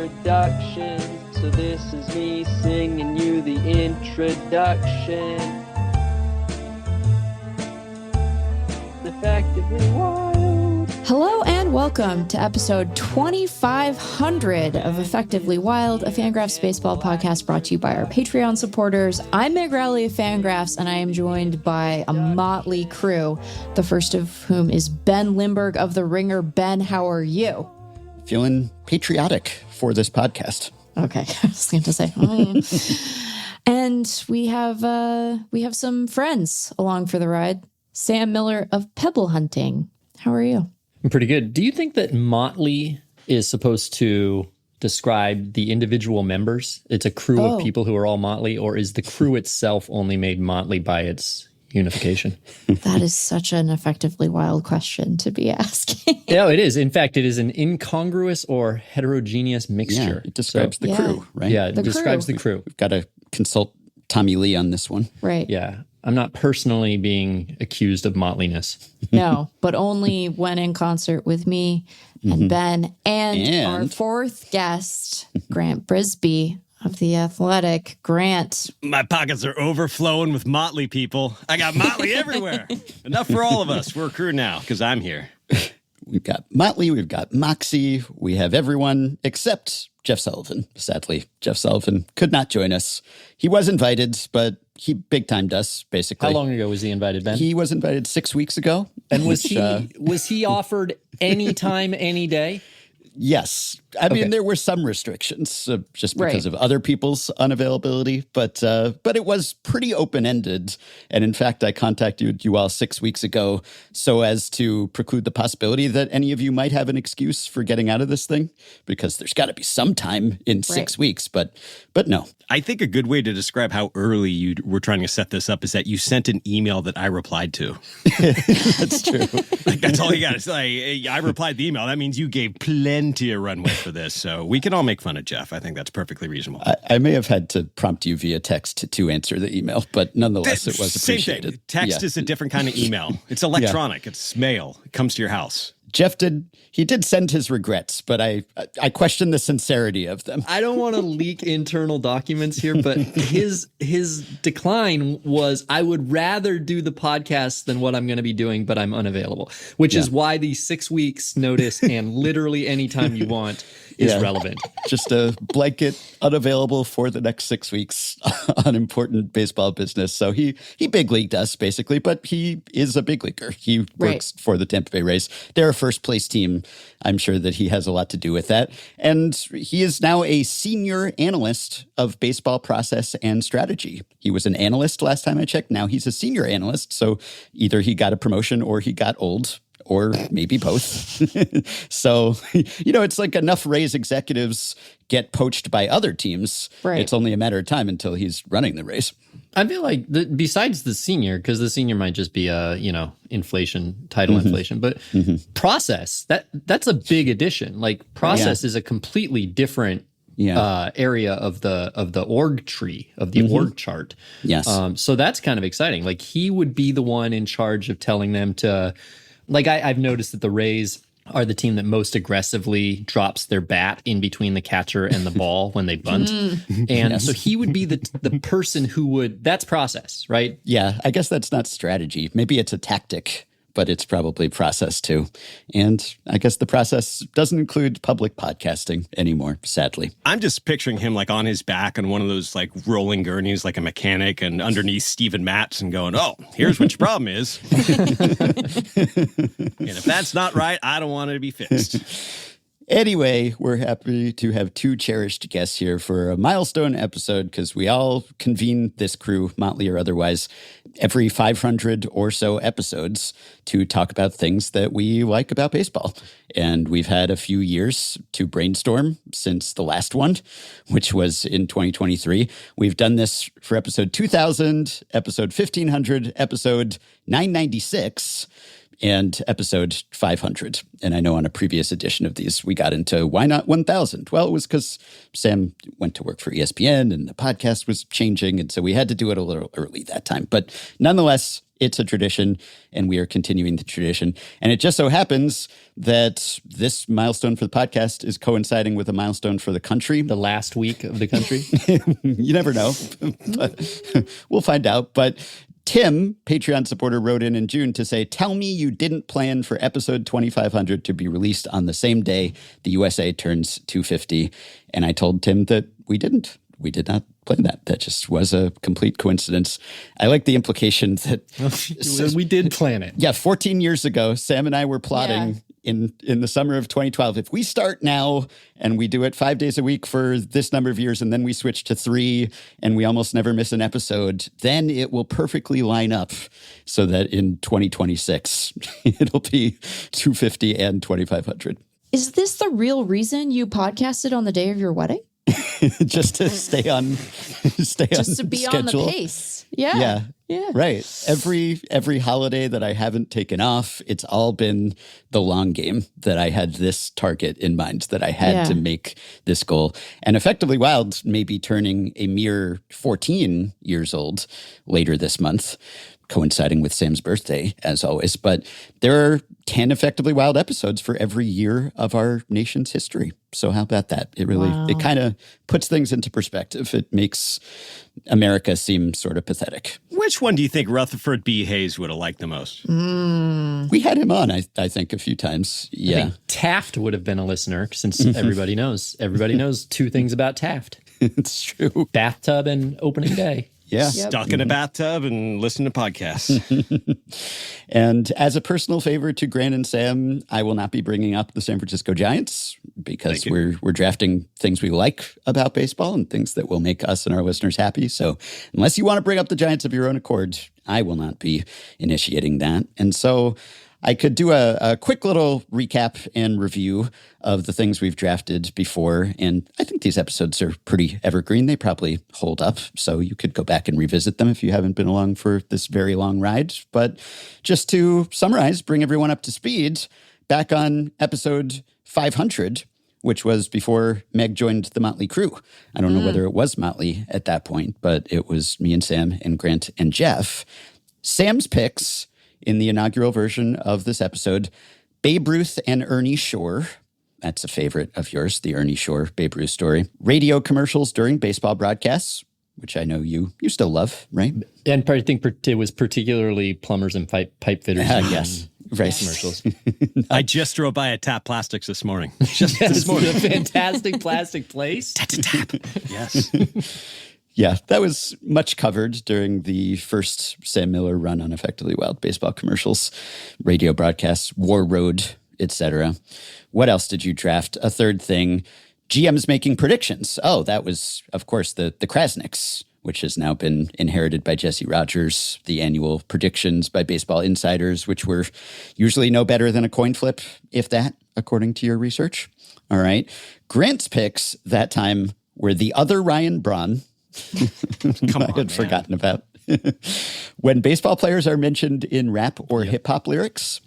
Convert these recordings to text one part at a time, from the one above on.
introduction. So this is me singing you the introduction. Effectively Wild. Hello and welcome to episode 2500 of Effectively Wild, a FanGraphs baseball podcast brought to you by our Patreon supporters. I'm Meg Rowley of FanGraphs, and I am joined by a motley crew, the first of whom is Ben Lindbergh of The Ringer. Ben, how are you? Feeling patriotic for this podcast. Okay, I was going to say. And we have some friends along for the ride. Sam Miller of Pebble Hunting. How are you? I'm pretty good. Do you think that motley is supposed to describe the individual members? It's a crew of people who are all motley, or is the crew itself only made motley by its unification? That is such an effectively wild question to be asking. Yeah, it is. In fact, it is an incongruous or heterogeneous mixture. Yeah, it describes the crew, right? Yeah, it describes the crew. We've got to consult Tommy Lee on this one. Right. Yeah. I'm not personally being accused of motleynness. No, but only when in concert with me and Ben and our fourth guest, Grant Brisby of The Athletic. Grant. My pockets are overflowing with motley people. I got motley everywhere. Enough for all of us. We're a crew now because I'm here. We've got Motley, we've got Moxie, we have everyone except Jeff Sullivan. Sadly, Jeff Sullivan could not join us. He was invited, but he big-timed us, basically. How long ago was he invited, Ben? He was invited 6 weeks ago. And was he offered any time, any day? Yes. I mean, there were some restrictions just because of other people's unavailability, but it was pretty open-ended. And in fact, I contacted you all 6 weeks ago so as to preclude the possibility that any of you might have an excuse for getting out of this thing, because there's got to be some time in 6 weeks, but no. I think a good way to describe how early you were trying to set this up is that you sent an email that I replied to. That's true. Like, that's all you got to say. I replied to the email. That means you gave plenty of runway for this. So we can all make fun of Jeff. I think that's perfectly reasonable. I may have had to prompt you via text to answer the email, but nonetheless, it was appreciated. Same thing. Text is a different kind of email. It's electronic. It's mail. It comes to your house. Jeff did send his regrets, but I question the sincerity of them. I don't want to leak internal documents here, but his decline was, I would rather do the podcast than what I'm going to be doing, but I'm unavailable, which is why the 6 weeks notice and literally anytime you want is relevant. Just a blanket unavailable for the next 6 weeks on important baseball business. So he big leagued us basically, but he is a big leaguer. He works for the Tampa Bay Rays. They're a first place team. I'm sure that he has a lot to do with that. And he is now a senior analyst of baseball process and strategy. He was an analyst last time I checked. Now he's a senior analyst. So either he got a promotion or he got old, or maybe both. So, it's like enough Rays executives get poached by other teams. Right. It's only a matter of time until he's running the Rays. I feel like besides the senior, because the senior might just be inflation, title inflation, but process, that's a big addition. Like process is a completely different area of the org tree, of the org chart. Yes. So that's kind of exciting. Like he would be the one in charge of telling them to, like I've noticed that the Rays are the team that most aggressively drops their bat in between the catcher and the ball when they bunt. And so he would be the person who would, that's process, right? Yeah, I guess that's not strategy. Maybe it's a tactic, but it's probably process too. And I guess the process doesn't include public podcasting anymore, sadly. I'm just picturing him like on his back on one of those like rolling gurneys like a mechanic and underneath Steven Matz and going, oh, here's what your problem is. And if that's not right, I don't want it to be fixed. Anyway, we're happy to have two cherished guests here for a milestone episode because we all convene this crew, motley or otherwise, every 500 or so episodes to talk about things that we like about baseball. And we've had a few years to brainstorm since the last one, which was in 2023. We've done this for episode 2000, episode 1500, episode 996. and episode 500. And I know on a previous edition of these, we got into why not 1000? Well, it was because Sam went to work for ESPN and the podcast was changing. And so we had to do it a little early that time. But nonetheless, it's a tradition, and we are continuing the tradition. And it just so happens that this milestone for the podcast is coinciding with a milestone for the country. The last week of the country. You never know, but we'll find out. But Tim, Patreon supporter, wrote in June to say, tell me you didn't plan for episode 2500 to be released on the same day the USA turns 250. And I told Tim that we didn't. We did not plan that. That just was a complete coincidence. I like the implication that we did plan it. Yeah, 14 years ago, Sam and I were plotting in the summer of 2012. If we start now and we do it 5 days a week for this number of years, and then we switch to 3 and we almost never miss an episode, then it will perfectly line up so that in 2026, it'll be 250 and 2500. Is this the real reason you podcasted on the day of your wedding? Just to stay on just to be schedule. On the pace. Yeah. Right. Every holiday that I haven't taken off, it's all been the long game that I had this target in mind, that I had to make this goal. And Effectively Wild may be turning a mere 14 years old later this month, coinciding with Sam's birthday, as always. But there are 10 Effectively Wild episodes for every year of our nation's history. So how about that? It really, it kind of puts things into perspective. It makes America seem sort of pathetic. Which one do you think Rutherford B. Hayes would have liked the most? We had him on, I think, a few times. Yeah. I think Taft would have been a listener, since everybody knows 2 things about Taft. It's true. Bathtub and opening day. Yeah. Stuck in a bathtub and listen to podcasts. And as a personal favor to Grant and Sam, I will not be bringing up the San Francisco Giants because we're drafting things we like about baseball and things that will make us and our listeners happy. So unless you want to bring up the Giants of your own accord, I will not be initiating that. And so I could do a quick little recap and review of the things we've drafted before. And I think these episodes are pretty evergreen. They probably hold up. So you could go back and revisit them if you haven't been along for this very long ride. But just to summarize, bring everyone up to speed, back on episode 500, which was before Meg joined the Motley Crew. I don't know whether it was Motley at that point, but it was me and Sam and Grant and Jeff. Sam's picks in the inaugural version of this episode, Babe Ruth and Ernie Shore. That's a favorite of yours, the Ernie Shore Babe Ruth story. Radio commercials during baseball broadcasts, which I know you still love, right? And I think it was particularly plumbers and pipe fitters. Yes. Right. Commercials. I just drove by a Tap Plastics this morning. Just this morning. A fantastic plastic place. Tap. Yes. Yeah, that was much covered during the first Sam Miller run on Effectively Wild baseball commercials, radio broadcasts, War Road, etc. What else did you draft? A third thing, GMs making predictions. Oh, that was, of course, the Krasniks, which has now been inherited by Jesse Rogers, the annual predictions by Baseball Insiders, which were usually no better than a coin flip, if that, according to your research. All right. Grant's picks that time were the other Ryan Braun, I had forgotten about. When baseball players are mentioned in rap or hip hop lyrics.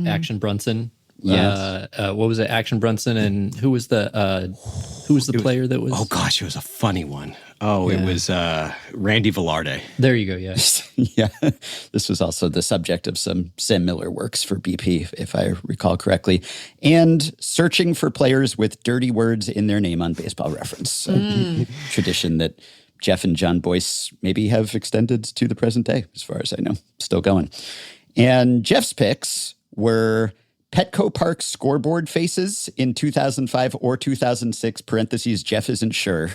Action Brunson. Yes. What was it? Action Brunson, and who was the player that was? Oh gosh, it was a funny one. It was Randy Velarde. There you go. Yes. Yeah. This was also the subject of some Sam Miller works for BP, if I recall correctly. And searching for players with dirty words in their name on Baseball Reference. A tradition that Jeff and John Boyce maybe have extended to the present day, as far as I know. Still going. And Jeff's picks were Petco Park scoreboard faces in 2005 or 2006, parentheses, Jeff isn't sure.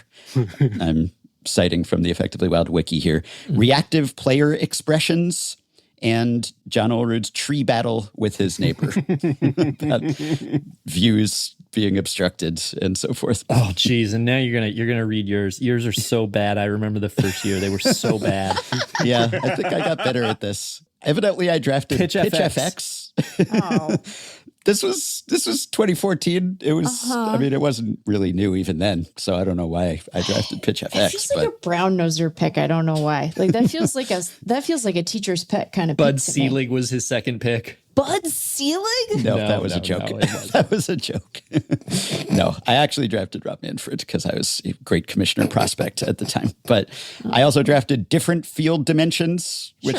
I'm citing from the Effectively Wild wiki here. Reactive player expressions and John Olerud's tree battle with his neighbor. Views being obstructed and so forth. Oh, geez. And now you're gonna read yours. Yours are so bad. I remember the first year. They were so bad. Yeah, I think I got better at this. Evidently, I drafted Pitch FX. Oh. This was 2014. It was, I mean, it wasn't really new even then. So I don't know why I drafted Pitch FX. It feels like a brown noser pick. I don't know why. Like that feels like a teacher's pet kind of Bud pick to me. Selig was his second pick. Bud Selig? No, that was a joke. No, it wasn't. That was a joke. No, I actually drafted Rob Manfred because I was a great commissioner prospect at the time. But I also drafted different field dimensions, which,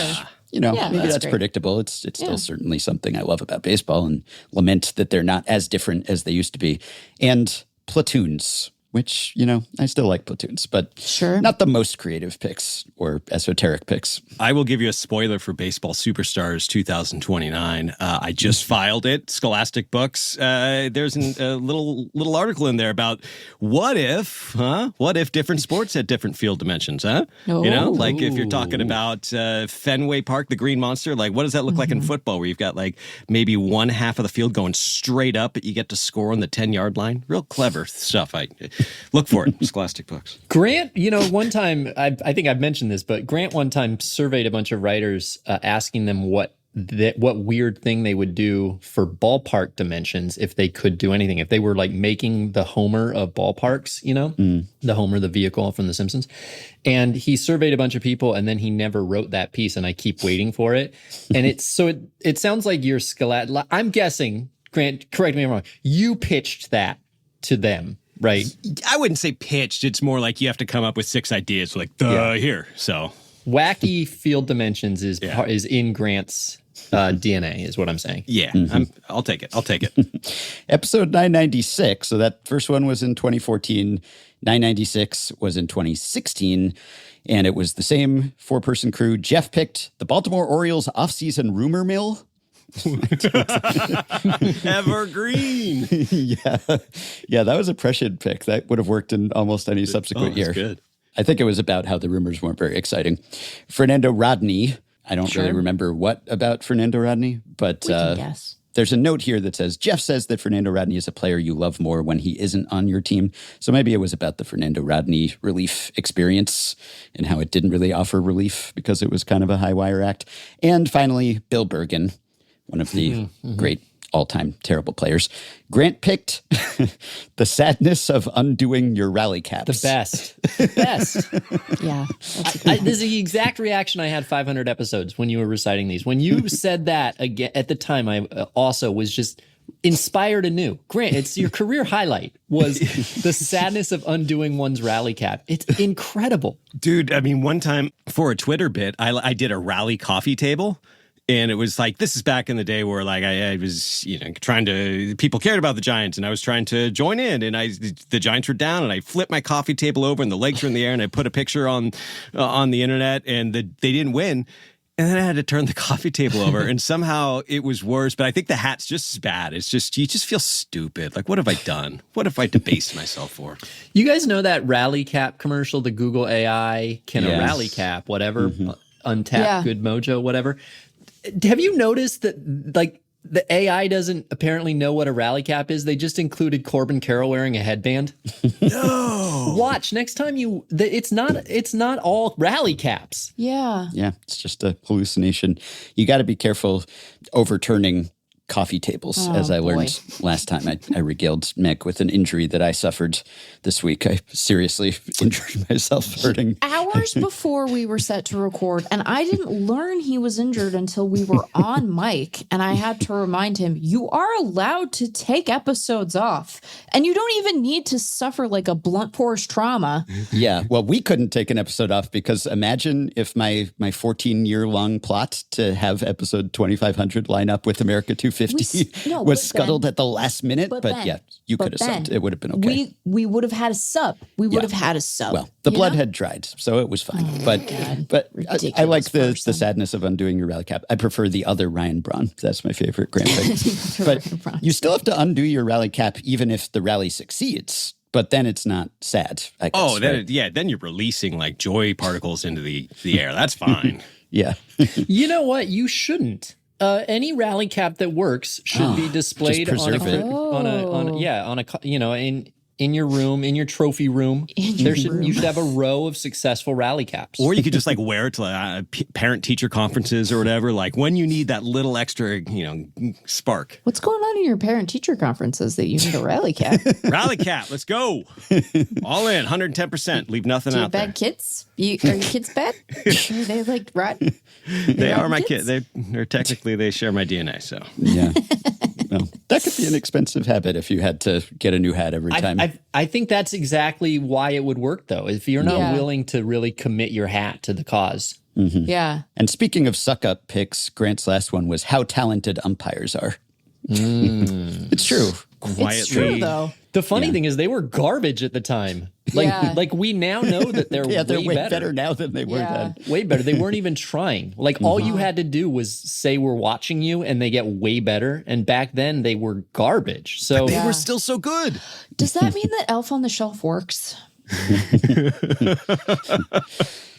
Yeah, maybe that's that's great. predictable. It's still certainly something I love about baseball and lament that they're not as different as they used to be. And platoons, which, I still like platoons, but not the most creative picks or esoteric picks. I will give you a spoiler for Baseball Superstars 2029. I just filed it. Scholastic Books. There's a little article in there about what if different sports had different field dimensions, huh? Like if you're talking about Fenway Park, the Green Monster, like what does that look like in football where you've got like maybe one half of the field going straight up, but you get to score on the 10-yard line? Real clever stuff. I look for it. Scholastic Books. Grant, one time, I think I've mentioned this, but Grant one time surveyed a bunch of writers asking them what weird thing they would do for ballpark dimensions if they could do anything. If they were like making the Homer of ballparks, the Homer, the vehicle from The Simpsons. And he surveyed a bunch of people and then he never wrote that piece and I keep waiting for it. And it sounds like you're I'm guessing, Grant, correct me if I'm wrong, you pitched that to them. Right. I wouldn't say pitched. It's more like you have to come up with 6 ideas like here. So wacky field dimensions is in Grant's DNA is what I'm saying. Yeah, I'll take it. Episode 996. So that first one was in 2014. 996 was in 2016. And it was the same 4-person crew. Jeff picked the Baltimore Orioles offseason rumor mill. Evergreen. Yeah, that was a prescient pick. That would have worked in almost any subsequent year. Good. I think it was about how the rumors weren't very exciting. Fernando Rodney. I don't really remember what about Fernando Rodney, but We can guess. There's a note here that says, Jeff says that Fernando Rodney is a player you love more when he isn't on your team. So maybe it was about the Fernando Rodney relief experience and how it didn't really offer relief because it was kind of a high wire act. And finally, Bill Bergen, one of the great all-time terrible players. Grant picked the sadness of undoing your rally caps. The best. Yeah. This is the exact reaction I had 500 episodes when you were reciting these. When you said that again at the time, I also was just inspired anew. Grant, it's your career highlight was the sadness of undoing one's rally cap. It's incredible. Dude, I mean, one time for a Twitter bit, I did a rally coffee table. And it was like, this is back in the day where like I was, people cared about the Giants and I was trying to join in and the Giants were down and I flipped my coffee table over and the legs were in the air and I put a picture on the internet and they didn't win. And then I had to turn the coffee table over and somehow it was worse. But I think the hat's just as bad. It's just, you just feel stupid. Like, what have I done? What have I debased myself for? You guys know that rally cap commercial, the Google AI, a rally cap, whatever, untapped, good mojo, whatever. Have you noticed that, like, the AI doesn't apparently know what a rally cap is? They just included Corbin Carroll wearing a headband. No. Watch next time it's not all rally caps. Yeah. Yeah, it's just a hallucination. You got to be careful overturning coffee tables, as I learned last time. I regaled Meg with an injury that I suffered this week. I seriously injured myself hurting. Hours before we were set to record, and I didn't learn he was injured until we were on mic, and I had to remind him, you are allowed to take episodes off, and you don't even need to suffer like a blunt force trauma. Yeah, well, we couldn't take an episode off because imagine if my 14-year-long plot to have episode 2500 line up with America 250 was scuttled at the last minute. But yeah, you could have subbed. It would have been okay. We would have had a sub. We would have had a sub. Well, the blood had dried, so it was fine. But I like the sadness of undoing your rally cap. I prefer the other Ryan Braun. That's my favorite Grand Prix. But you still have to undo your rally cap even if the rally succeeds. But then it's not sad, I guess. Then you're releasing like joy particles into the air. That's fine. Yeah. You know what? You shouldn't. Any rally cap that works should be displayed on a in your room, in your trophy room. your You should have a row of successful rally caps. Or you could just like wear it to parent-teacher conferences or whatever. Like when you need that little extra, spark. What's going on in your parent-teacher conferences that you need a rally cap? Rally cap, let's go. All in, 110%. Leave nothing Do you out there. bad kids? Are your kids bad? Are they like rotten? They are my kids. They share my DNA. So Yeah. Well, that could be an expensive habit if you had to get a new hat every time. I think that's exactly why it would work, though. If you're not willing to really commit your hat to the cause. Mm-hmm. Yeah. And speaking of suck-up picks, Grant's last one was how talented umpires are. It's true. quietly. It's true, though. The funny thing is they were garbage at the time. Like we now know that they're they're way better. better now than they were then. Way better. They weren't even trying. Like all you had to do was say we're watching you and they get way better. And back then they were garbage. So They were still so good. Does that mean that Elf on the Shelf works?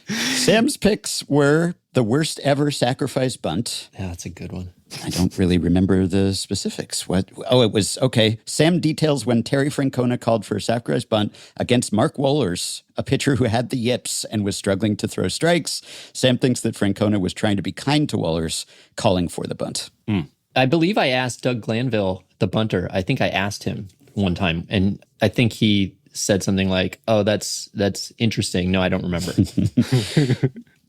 Sam's picks were the worst ever sacrifice bunt. yeah, that's a good one. I don't really remember the specifics. What? Oh, it was, okay. Sam details when Terry Francona called for a sacrifice bunt against Mark Wohlers, a pitcher who had the yips and was struggling to throw strikes. Sam thinks that Francona was trying to be kind to Wohlers, calling for the bunt. I believe I asked Doug Glanville, the bunter. I think I asked him one time, and I think he said something like, "Oh, that's interesting." No, I don't remember.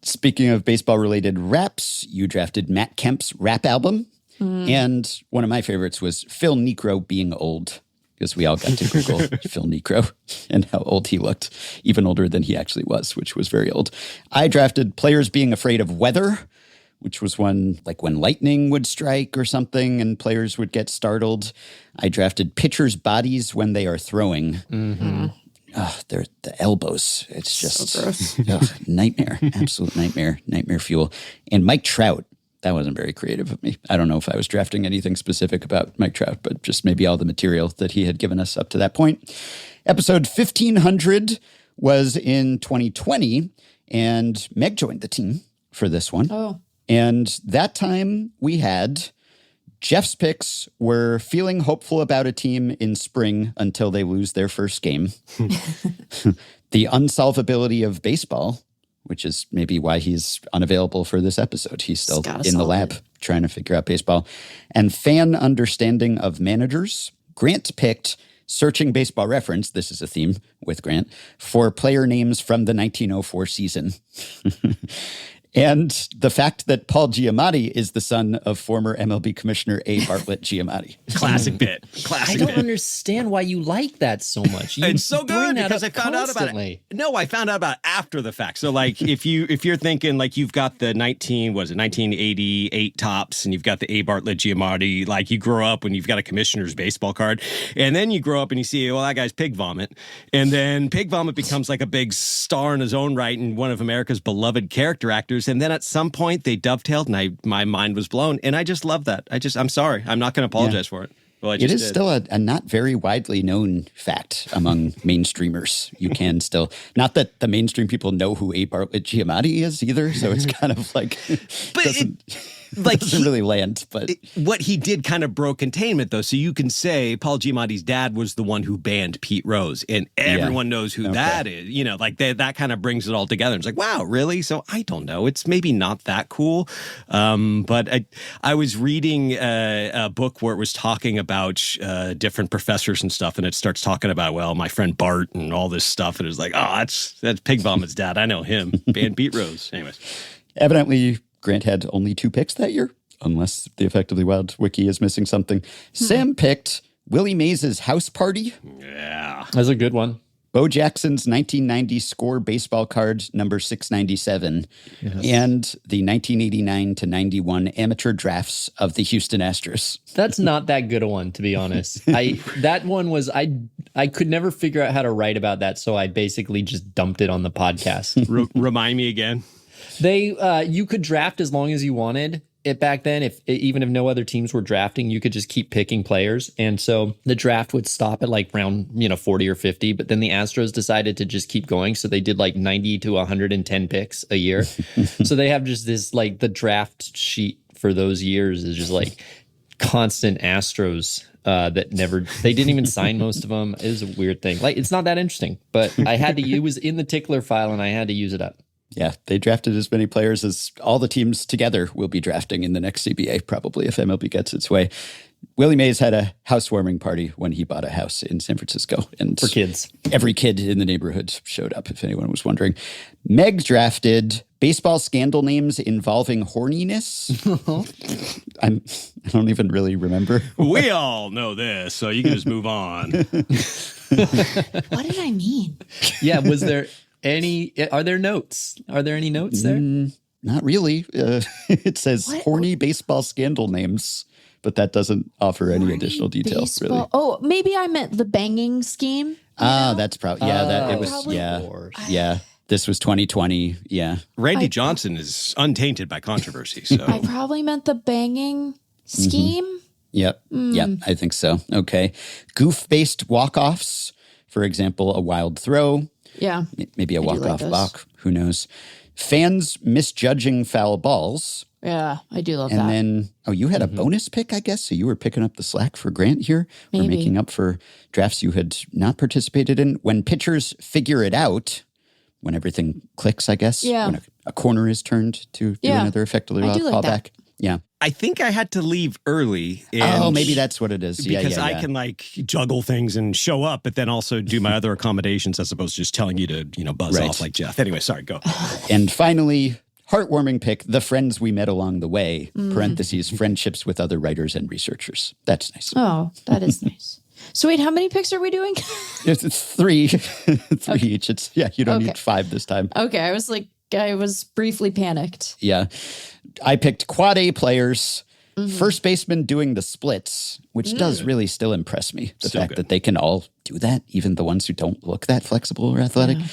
Speaking of baseball-related raps, you drafted Matt Kemp's rap album. And one of my favorites was Phil Necro being old, because we all got to Google Phil Necro and how old he looked, even older than he actually was, which was very old. I drafted Players Being Afraid of Weather, which was one like when lightning would strike or something and players would get startled. I drafted Pitchers' Bodies When They Are Throwing. Mm-hmm. They're the elbows. It's just So gross. nightmare, absolute nightmare fuel. And Mike Trout. That wasn't very creative of me. I don't know if I was drafting anything specific about Mike Trout, but just maybe all the material that he had given us up to that point. Episode 1500 was in 2020, and Meg joined the team for this one. Oh. And that time we had Jeff's picks were feeling hopeful about a team in spring until they lose their first game. The unsolvability of baseball, which is maybe why he's unavailable for this episode. He's still in the lab trying to figure out baseball. And fan understanding of managers. Grant picked Searching Baseball Reference, this is a theme with Grant, for player names from the 1904 season. And the fact that Paul Giamatti is the son of former MLB Commissioner A. Bartlett Giamatti. Classic bit. I don't understand why you like that so much. You It's so bring good that because up I found out about constantly. it. No, I found out about it after the fact. So like if you're thinking like you've got the 1988 tops and you've got the A. Bartlett Giamatti, like you grow up when you've got a commissioner's baseball card, and then you grow up and you see, well, that guy's Pig Vomit. And then Pig Vomit becomes like a big star in his own right and one of America's beloved character actors. And then at some point they dovetailed and my mind was blown. And I just love that. I'm sorry. I'm not going to apologize for it. Well, It is still a not very widely known fact among mainstreamers. You can still, not that the mainstream people know who A. Bartlett Giamatti is either, so it's kind of like, doesn't really land. But what he did kind of broke containment, though. So you can say Paul Giamatti's dad was the one who banned Pete Rose, and everyone knows who that is. You know, like that kind of brings it all together. It's like, wow, really? So I don't know. It's maybe not that cool. But I was reading a book where it was talking about different professors and stuff, and it starts talking about, well, my friend Bart and all this stuff, and it's like, oh, that's Pig Vomit's dad. I know him. Banned Pete Rose. Anyways. Evidently, Grant had only 2 picks that year, unless the Effectively Wild wiki is missing something. Sam picked Willie Mays' House Party. Yeah. That's a good one. Bo Jackson's 1990 score baseball card number 697, and the 1989 to 91 amateur drafts of the Houston Astros. That's not that good a one, to be honest. I could never figure out how to write about that, so I basically just dumped it on the podcast. Remind me again. You could draft as long as you wanted it back then. Even if no other teams were drafting, you could just keep picking players. And so the draft would stop at like round 40 or 50, but then the Astros decided to just keep going. So they did like 90 to 110 picks a year. So they have just this, like, the draft sheet for those years is just like constant Astros that never, they didn't even sign most of them. It was a weird thing. Like, it's not that interesting, but I had to, it was in the tickler file and I had to use it up. Yeah, they drafted as many players as all the teams together will be drafting in the next CBA, probably, if MLB gets its way. Willie Mays had a housewarming party when he bought a house in San Francisco. And for kids. Every kid in the neighborhood showed up, if anyone was wondering. Meg drafted baseball scandal names involving horniness. I don't even really remember. We all know this, so you can just move on. What did I mean? Yeah, was there are there notes? Are there any notes there? Not really. It says horny baseball scandal names, but that doesn't offer any additional details, really. Oh, maybe I meant the banging scheme. That's probably, it was, yeah. This was 2020, yeah. Randy Johnson is untainted by controversy, so. I probably meant the banging scheme. Yep, I think so. Okay. Goof-based walk-offs, for example, a wild throw. Yeah. Maybe a walk-off balk, who knows. Fans misjudging foul balls. Yeah, I do love that. And then, you had a bonus pick, I guess? So you were picking up the slack for Grant here? Maybe. Or making up for drafts you had not participated in. When pitchers figure it out, when everything clicks, I guess. Yeah. When a corner is turned to do another effectively I do like callback. that. Yeah. I think I had to leave early. Maybe that's what it is. Because I can juggle things and show up, but then also do my other accommodations as opposed to just telling you to, buzz off like Jeff. Anyway, sorry, go. And finally, heartwarming pick, the friends we met along the way, parentheses, friendships with other writers and researchers. That's nice. Oh, that is nice. So wait, how many picks are we doing? It's three each. You don't need 5 this time. Okay, I was briefly panicked. Yeah. I picked quad A players, first baseman doing the splits, which does really still impress me. The fact that they can all do that, even the ones who don't look that flexible or athletic. Yeah.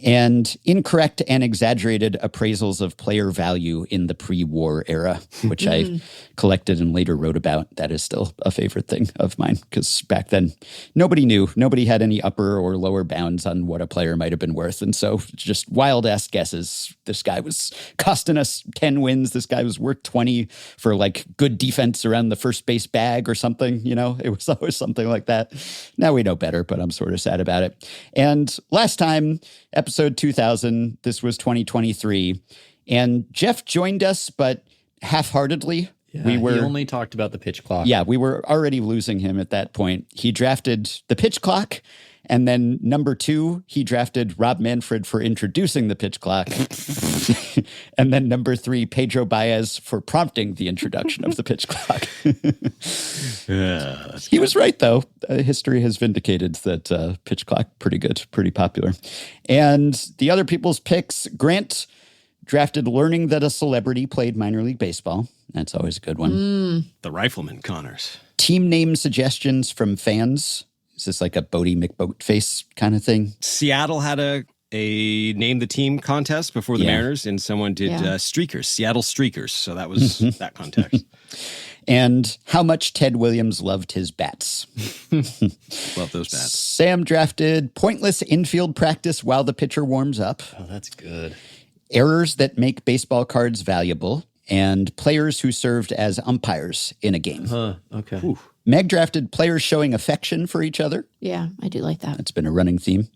And incorrect and exaggerated appraisals of player value in the pre-war era, which I collected and later wrote about. That is still a favorite thing of mine, because back then, nobody knew. Nobody had any upper or lower bounds on what a player might have been worth. And so just wild-ass guesses. This guy was costing us 10 wins. This guy was worth 20 for good defense around the first base bag or something. It was always something like that. Now we know better, but I'm sort of sad about it. And last time, episode 2000, this was 2023, and Jeff joined us, but half-heartedly. Yeah, he only talked about the pitch clock. Yeah, we were already losing him at that point. He drafted the pitch clock, and then number 2, he drafted Rob Manfred for introducing the pitch clock. And then number 3, Pedro Baez for prompting the introduction of the pitch clock. He was right, though. History has vindicated that pitch clock, pretty good, pretty popular. And the other people's picks, Grant drafted learning that a celebrity played minor league baseball. That's always a good one. The Rifleman Connors. Team name suggestions from fans. Is this like a Bodie McBoatface kind of thing? Seattle had a name the team contest before the Mariners, and someone did Streakers, Seattle Streakers. So that was that contest. And how much Ted Williams loved his bats. Love those bats. Sam drafted pointless infield practice while the pitcher warms up. Oh, that's good. Errors that make baseball cards valuable, and players who served as umpires in a game. Okay. Ooh. Meg drafted players showing affection for each other. Yeah, I do like that. That's been a running theme.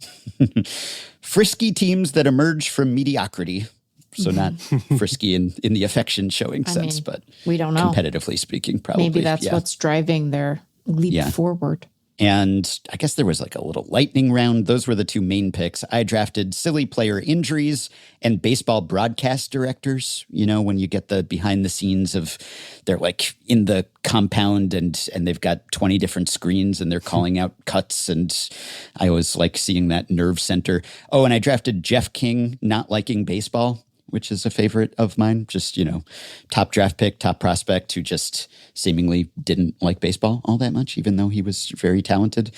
Frisky teams that emerge from mediocrity. So not frisky in the affection showing sense, but we don't know. Competitively speaking, probably. Maybe that's what's driving their leap forward. And I guess there was a little lightning round. Those were the 2 main picks. I drafted silly player injuries and baseball broadcast directors. When you get the behind the scenes of they're in the compound and they've got 20 different screens and they're calling out cuts. And I always like seeing that nerve center. Oh, and I drafted Jeff King not liking baseball, which is a favorite of mine. Just, top draft pick, top prospect who just seemingly didn't like baseball all that much, even though he was very talented.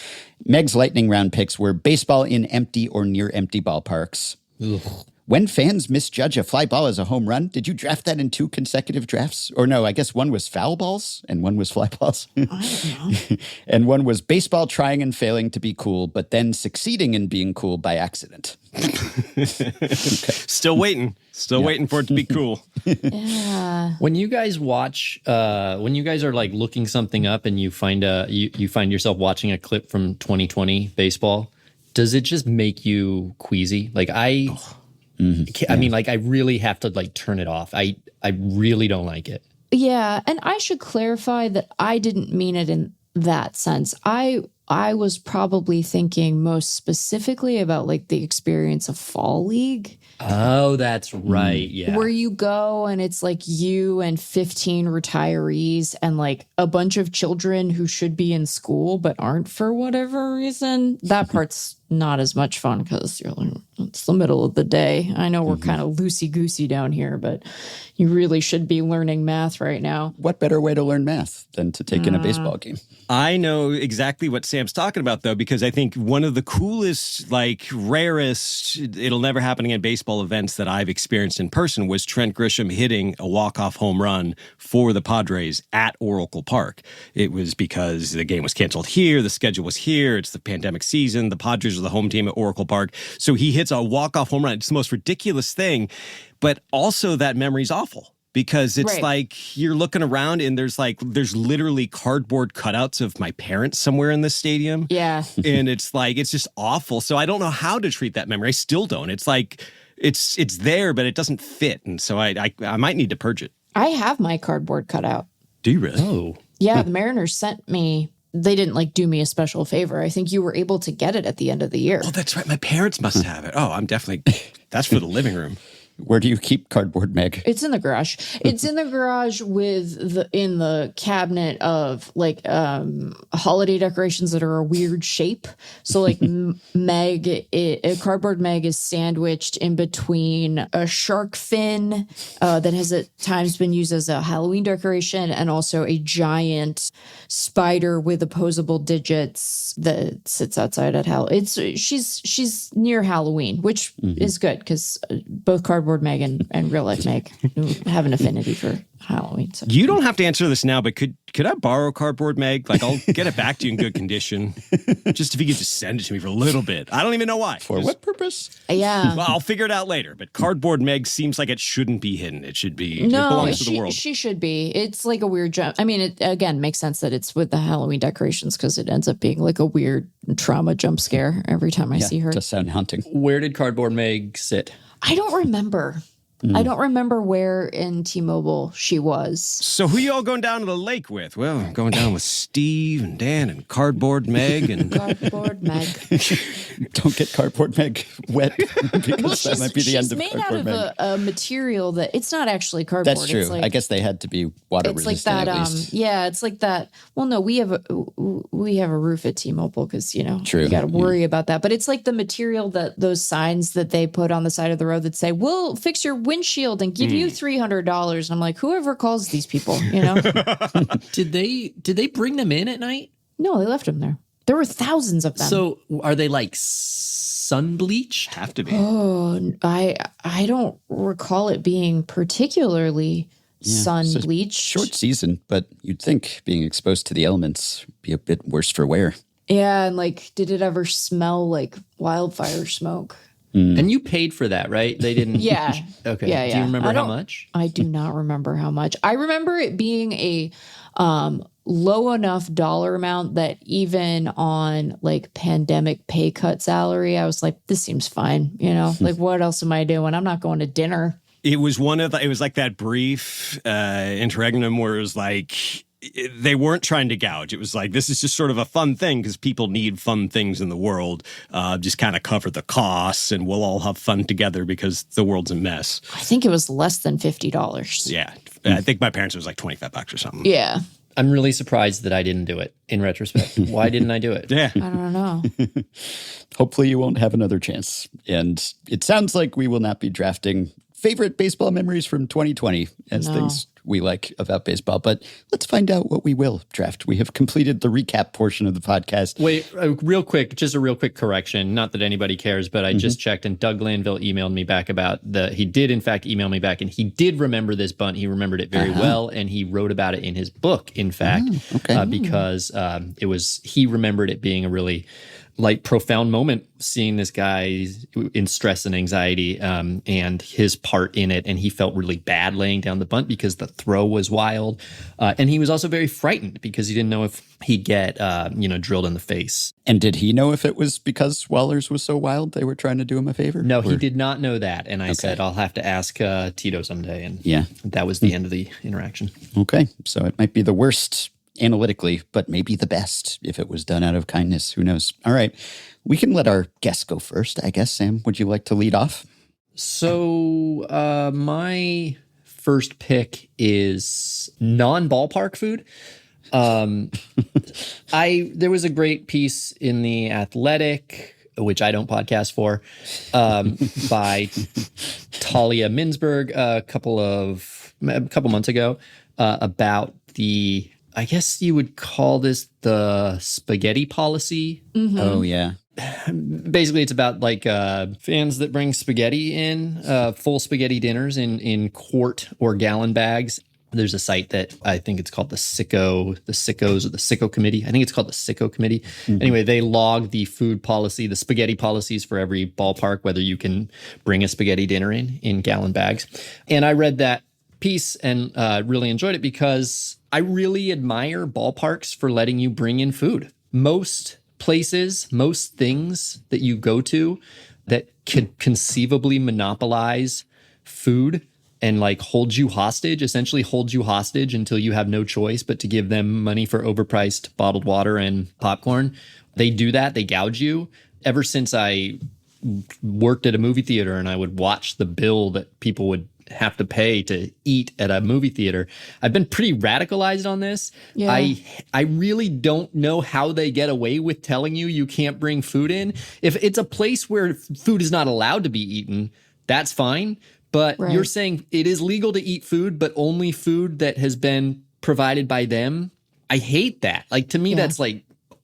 Meg's lightning round picks were baseball in empty or near empty ballparks. Ugh. when fans misjudge a fly ball as a home run, did you draft that in 2 consecutive drafts? Or no, I guess one was foul balls and one was fly balls. I don't know. And one was baseball trying and failing to be cool, but then succeeding in being cool by accident. Still waiting for it to be cool. Yeah. When you guys watch, when you guys are like looking something up and you find you find yourself watching a clip from 2020 baseball, does it just make you queasy? Like I mean, like I really have to like turn it off. I really don't like it. Yeah, and I should clarify that I didn't mean it in that sense. I was probably thinking most specifically about like the experience of Fall League. Oh, that's right. Yeah. Where you go and it's like you and 15 retirees and like a bunch of children who should be in school but aren't for whatever reason. That part's not as much fun because you're like, it's the middle of the day. I know we're kind of loosey-goosey down here, but you really should be learning math right now. What better way to learn math than to take in a baseball game? I know exactly what Sam's talking about, though, because I think one of the coolest, like rarest, it'll never happen again baseball events that I've experienced in person was Trent Grisham hitting a walk-off home run for the Padres at Oracle Park. It was because the game was canceled here, the schedule was here, it's the pandemic season, the Padres are the home team at Oracle Park. So he hits a walk-off home run. It's the most ridiculous thing, but also that memory's awful. Because it's like you're looking around and there's literally cardboard cutouts of my parents somewhere in the stadium. Yeah. And it's like, it's just awful. So I don't know how to treat that memory. I still don't. It's like, it's there, but it doesn't fit. And so I might need to purge it. I have my cardboard cutout. Do you really? Oh. Yeah, the Mariners sent me. They didn't like do me a special favor. I think you were able to get it at the end of the year. Oh, that's right. My parents must have it. Oh, I'm definitely, that's for the living room. Where do you keep cardboard, Meg? It's in the garage. It's in the garage in the cabinet of like holiday decorations that are a weird shape. So like a cardboard Meg is sandwiched in between a shark fin that has at times been used as a Halloween decoration and also a giant spider with opposable digits that sits outside at she's near Halloween, which is good because both cardboard Meg and real life Meg have an affinity for Halloween. So. You don't have to answer this now, but could I borrow cardboard Meg? Like, I'll get it back to you in good condition. Just if you could just send it to me for a little bit. I don't even know why. For what purpose? Yeah. Well, I'll figure it out later. But cardboard Meg seems like it shouldn't be hidden. It should be. No, it belongs to the world. She should be. It's like a weird jump. I mean, it again makes sense that it's with the Halloween decorations because it ends up being like a weird trauma jump scare every time I see her. It does sound haunting. Where did Cardboard Meg sit? I don't remember. I don't remember where in T-Mobile she was. So who you all going down to the lake with? Well, I'm going down with Steve and Dan and Cardboard Meg and Cardboard Meg. Don't get Cardboard Meg wet because that might be the end of she's made Cardboard out Meg. of a material that it's not actually cardboard. That's true. It's like, I guess they had to be water it's like resistant that. at least. Yeah, it's like that. Well, no, we have a roof at T-Mobile because you True. got to worry about that. But it's like the material that those signs that they put on the side of the road that say, "We'll fix your windshield and give you $300." And I'm like, whoever calls these people, Did they bring them in at night? No, they left them there. There were thousands of them. So are they like sun bleached? have to be. Oh, I don't recall it being particularly sun it's a bleached. Short season, but you'd think being exposed to the elements would be a bit worse for wear. Yeah, and like, did it ever smell like wildfire smoke? And you paid for that, right? They didn't. Yeah. Okay. Yeah, Do yeah. you remember I how don't- much? I do not remember how much. I remember it being a low enough dollar amount that even on like pandemic pay cut salary, I was like, this seems fine. Like what else am I doing? I'm not going to dinner. It was it was like that brief interregnum where it was like, they weren't trying to gouge. It was like, this is just sort of a fun thing because people need fun things in the world. Just kind of cover the costs and we'll all have fun together because the world's a mess. I think it was less than $50. Yeah. I think my parents, it was like $25 or something. Yeah. I'm really surprised that I didn't do it in retrospect. Why didn't I do it? Yeah. I don't know. Hopefully you won't have another chance. And it sounds like we will not be drafting favorite baseball memories from 2020 as things we like about baseball. But let's find out what we will draft. We have completed the recap portion of the podcast. Wait, just a real quick correction. Not that anybody cares, but I just checked, and Doug Glanville emailed me back about he did in fact email me back, and he did remember this bunt. He remembered it very well, and he wrote about it in his book, in fact, because he remembered it being a really profound moment, seeing this guy in stress and anxiety and his part in it. And he felt really bad laying down the bunt because the throw was wild. And he was also very frightened because he didn't know if he'd get, drilled in the face. And did he know if it was because Waller's was so wild they were trying to do him a favor? No, he did not know that. And I said, I'll have to ask Tito someday. And that was the end of the interaction. Okay. So it might be the worst analytically, but maybe the best if it was done out of kindness. Who knows? All right. We can let our guests go first, I guess. Sam, would you like to lead off? So my first pick is non-ballpark food. There was a great piece in The Athletic, which I don't podcast for, by Talia Minsberg a couple months ago about I guess you would call this the spaghetti policy. Mm-hmm. Oh, yeah. Basically, it's about fans that bring spaghetti in, full spaghetti dinners in quart or gallon bags. There's a site that I think it's called the Sickos or the Sicko Committee. I think it's called the Sicko Committee. Mm-hmm. Anyway, they log the food policy, the spaghetti policies for every ballpark, whether you can bring a spaghetti dinner in gallon bags. And I read that piece and really enjoyed it because I really admire ballparks for letting you bring in food. Most places, most things that you go to that could conceivably monopolize food and essentially hold you hostage until you have no choice but to give them money for overpriced bottled water and popcorn. They do that. They gouge you. Ever since I worked at a movie theater and I would watch the bill that people would have to pay to eat at a movie theater, I've been pretty radicalized on this. Yeah. I really don't know how they get away with telling you can't bring food in. If it's a place where food is not allowed to be eaten, that's fine. But You're saying it is legal to eat food, but only food that has been provided by them. I hate that. To me, that's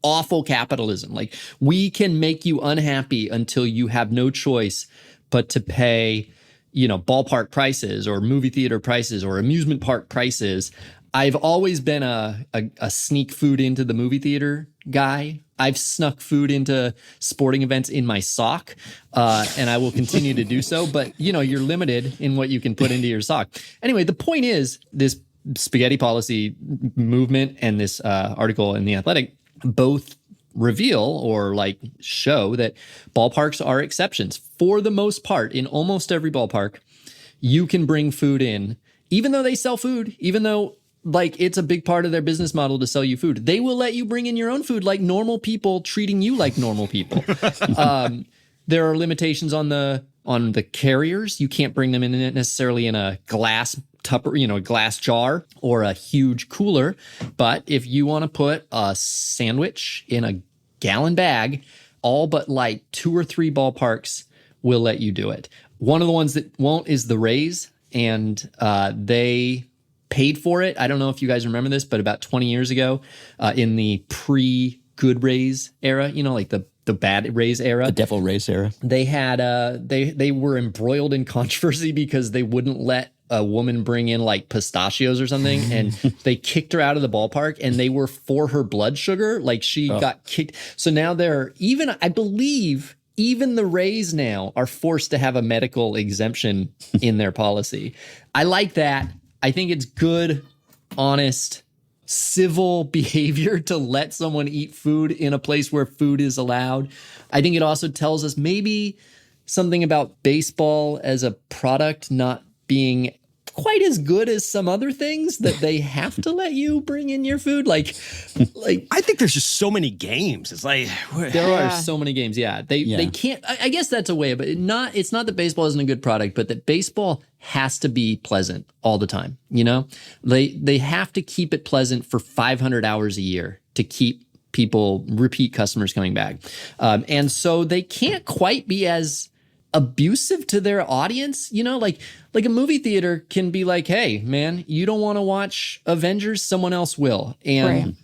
awful capitalism. We can make you unhappy until you have no choice but to pay ballpark prices or movie theater prices or amusement park prices. I've always been a sneak food into the movie theater guy. I've snuck food into sporting events in my sock, and I will continue to do so. But, you're limited in what you can put into your sock. Anyway, the point is this spaghetti policy movement and this article in The Athletic both reveal or show that ballparks are exceptions. For the most part, in almost every ballpark, you can bring food in, even though they sell food, even though it's a big part of their business model to sell you food. They will let you bring in your own food like normal people treating you like normal people. There are limitations on the carriers. You can't bring them in necessarily in a glass glass jar or a huge cooler. But if you want to put a sandwich in a gallon bag, all but 2 or 3 ballparks will let you do it. One of the ones that won't is the Rays, and they paid for it. I don't know if you guys remember this, but about 20 years ago, in the pre-good Rays era, the bad Rays era, the Devil Rays era, they had they were embroiled in controversy because they wouldn't let a woman bring in pistachios or something, and they kicked her out of the ballpark, and they were for her blood sugar. She got kicked. So now I believe even the Rays now are forced to have a medical exemption in their policy. I like that. I think it's good, honest, civil behavior to let someone eat food in a place where food is allowed. I think it also tells us maybe something about baseball as a product not being quite as good as some other things that they have to let you bring in your food. I think there's just so many games. It's there are so many games. Yeah. They can't, I guess that's a way, but it's not that baseball isn't a good product, but that baseball has to be pleasant all the time. They have to keep it pleasant for 500 hours a year to keep repeat customers coming back. And so they can't quite be as abusive to their audience, like a movie theater can be like, hey man, you don't want to watch Avengers, someone else will. And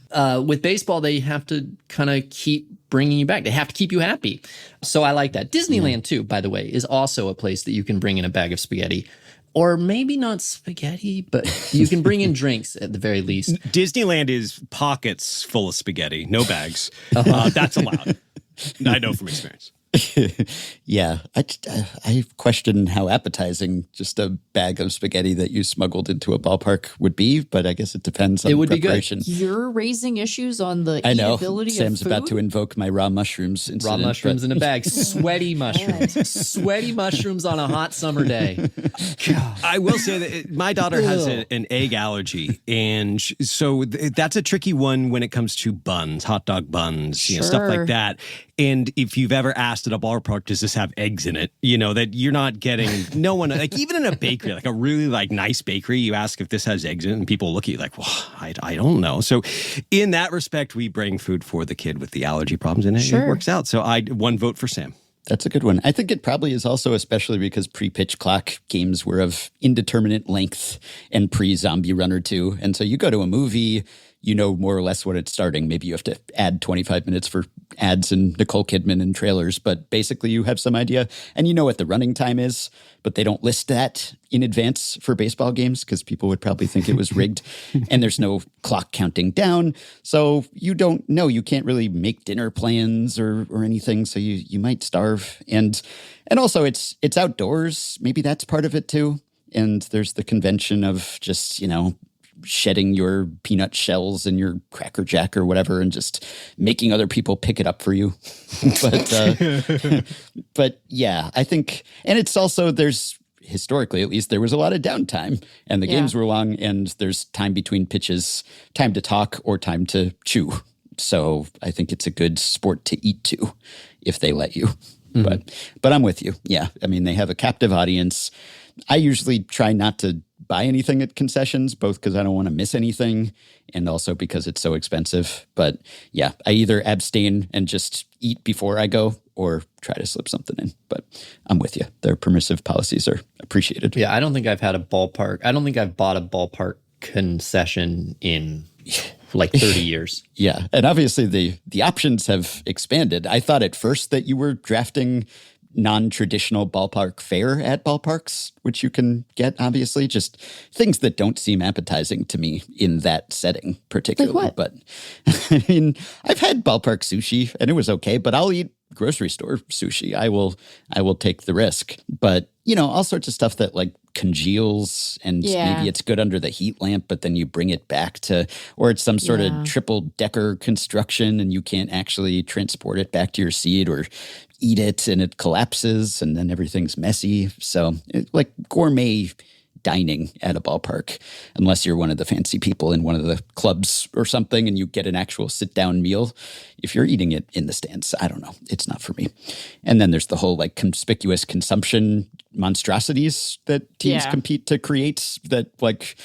with baseball, they have to kind of keep bringing you back. They have to keep you happy. So I like that. Disneyland too, by the way, is also a place that you can bring in a bag of spaghetti. Or maybe not spaghetti, but you can bring in drinks at the very least. Disneyland is pockets full of spaghetti, no bags. That's allowed. I know from experience. Yeah, I question how appetizing just a bag of spaghetti that you smuggled into a ballpark would be, but I guess it depends on it would preparation. Be good. You're raising issues on the I know. eatability Sam's of food? about to invoke my raw mushrooms incident. Raw mushrooms in a bag. Sweaty mushrooms. Sweaty mushrooms on a hot summer day. God. I will say that my daughter has an egg allergy, and so that's a tricky one when it comes to buns, hot dog buns, stuff like that. And if you've ever asked at a ballpark, does this have eggs in it? That you're not getting, no one, like even in a bakery, like a really nice bakery, you ask if this has eggs in it and people look at you like, well, I don't know. So in that respect, we bring food for the kid with the allergy problems and it works out. So one vote for Sam. That's a good one. I think it probably is also especially because pre-pitch clock games were of indeterminate length and pre-Zombie Runner 2. And so you go to a movie, you know more or less when it's starting. Maybe you have to add 25 minutes for ads and Nicole Kidman and trailers, but basically you have some idea and you know what the running time is, but they don't list that in advance for baseball games because people would probably think it was rigged and there's no clock counting down. So you don't know, you can't really make dinner plans or anything. So you might starve. And also it's outdoors. Maybe that's part of it too. And there's the convention of just, shedding your peanut shells and your Cracker Jack or whatever and just making other people pick it up for you. But yeah, I think, and it's also, there's historically, at least there was a lot of downtime and the games were long and there's time between pitches, time to talk or time to chew. So I think it's a good sport to eat to if they let you. Mm-hmm. But I'm with you. Yeah. I mean, they have a captive audience. I usually try not to buy anything at concessions, both because I don't want to miss anything and also because it's so expensive. But yeah, I either abstain and just eat before I go or try to slip something in. But I'm with you. Their permissive policies are appreciated. Yeah, I don't think I've had a ballpark. I don't think I've bought a ballpark concession in like 30 years. Yeah. And obviously the options have expanded. I thought at first that you were drafting non-traditional ballpark fare at ballparks, which you can get, obviously, just things that don't seem appetizing to me in that setting particularly. Like what? But I mean, I've had ballpark sushi and it was okay, but I'll eat grocery store sushi. I will take the risk. But, all sorts of stuff that like congeals and maybe it's good under the heat lamp, but then you bring it back to, or it's some sort of triple decker construction and you can't actually transport it back to your seat or eat it and it collapses and then everything's messy. So like gourmet dining at a ballpark, unless you're one of the fancy people in one of the clubs or something and you get an actual sit-down meal. If you're eating it in the stands, I don't know. It's not for me. And then there's the whole like conspicuous consumption monstrosities that teams compete to create that like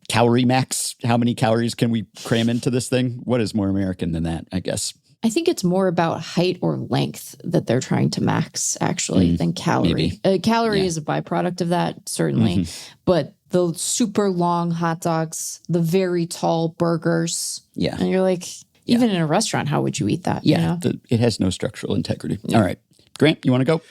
calorie max. How many calories can we cram into this thing? What is more American than that, I guess? I think it's more about height or length that they're trying to max, actually, than calorie. Calorie is a byproduct of that, certainly. But the super long hot dogs, the very tall burgers. Yeah. And you're like, even in a restaurant, how would you eat that? Yeah. It has no structural integrity. All right. Grant, you want to go?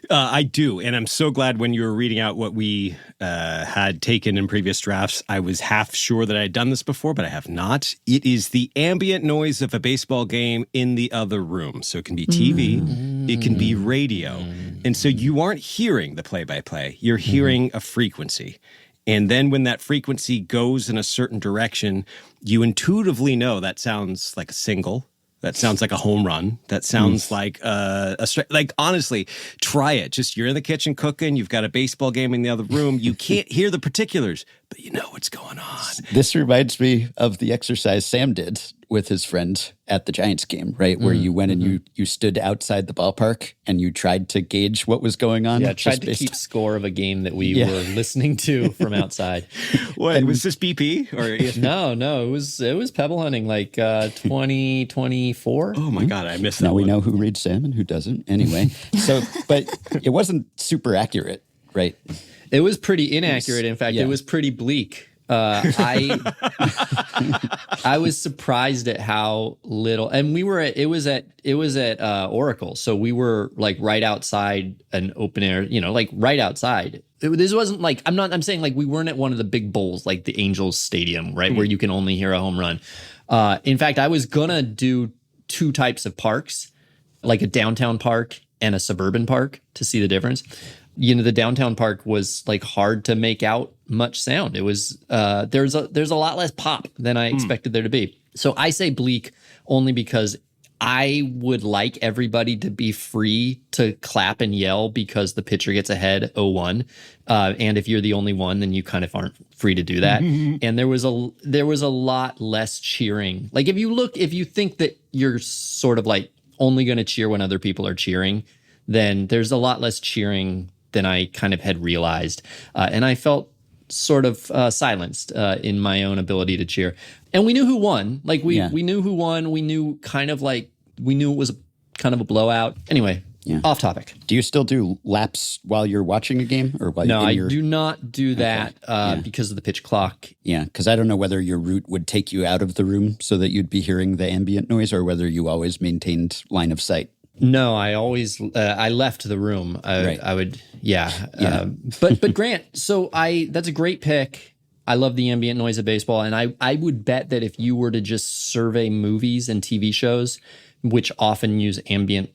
I do. And I'm so glad when you were reading out what we had taken in previous drafts, I was half sure that I had done this before, but I have not. It is the ambient noise of a baseball game in the other room. So it can be TV, it can be radio. And so you aren't hearing the play-by-play. You're hearing a frequency. And then when that frequency goes in a certain direction, you intuitively know that sounds like a single. That sounds like a home run. That sounds like like honestly, try it. Just you're in the kitchen cooking. You've got a baseball game in the other room. You can't hear the particulars, but you know what's going on. This reminds me of the exercise Sam did with his friend at the Giants game, right? Where you went and you stood outside the ballpark and you tried to gauge what was going on. Yeah, tried to keep score of a game that we were listening to from outside. What, was this BP? Or No, it was pebble hunting, like 2024. Oh my God, I missed that Now we one. know who reads salmon, who doesn't. Anyway, but it wasn't super accurate, right? It was pretty inaccurate. In fact, it was pretty bleak. I was surprised at how little, and it was at Oracle, so we were like right outside an open air, like right outside. This wasn't like I'm saying like we weren't at one of the big bowls like the Angels Stadium, right, where you can only hear a home run. In fact, I was gonna do two types of parks, like a downtown park and a suburban park, to see the difference. The downtown park was like hard to make out much sound. It was there's a lot less pop than I expected there to be. So I say bleak only because I would like everybody to be free to clap and yell because the pitcher gets ahead 0-1. And if you're the only one, then you kind of aren't free to do that. And there was a lot less cheering. Like if you think that you're sort of like only going to cheer when other people are cheering, then there's a lot less cheering than I kind of had realized. And I felt sort of silenced in my own ability to cheer. And we knew who won. Like we knew who won. We knew we knew it was kind of a blowout. Anyway, off topic. Do you still do laps while you're watching a game, or while No, I do not do that because of the pitch clock. Yeah, because I don't know whether your route would take you out of the room so that you'd be hearing the ambient noise, or whether you always maintained line of sight. No, I always I left the room. I would, but Grant, so that's a great pick. I love the ambient noise of baseball, and I would bet that if you were to just survey movies and TV shows, which often use ambient,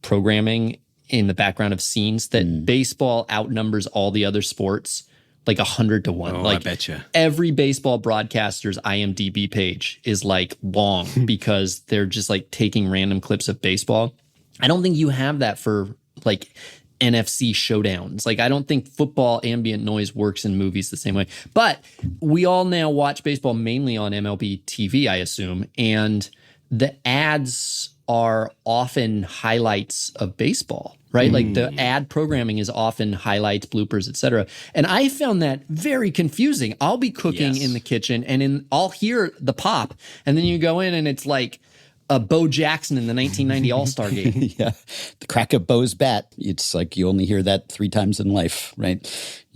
programming in the background of scenes, that baseball outnumbers all the other sports like 100 to 1. I bet you. Every baseball broadcaster's IMDb page is like long because they're just like taking random clips of baseball. I don't think you have that for like NFC showdowns. Like I don't think football ambient noise works in movies the same way. But we all now watch baseball mainly on MLB TV, I assume, and the ads are often highlights of baseball, right? Like the ad programming is often highlights, bloopers, etc. And I found that very confusing. I'll be cooking in the kitchen and I'll hear the pop, and then you go in and it's like Bo Jackson in the 1990 All-Star game. Yeah, the crack of Bo's bat. It's like you only hear that 3 times in life, right?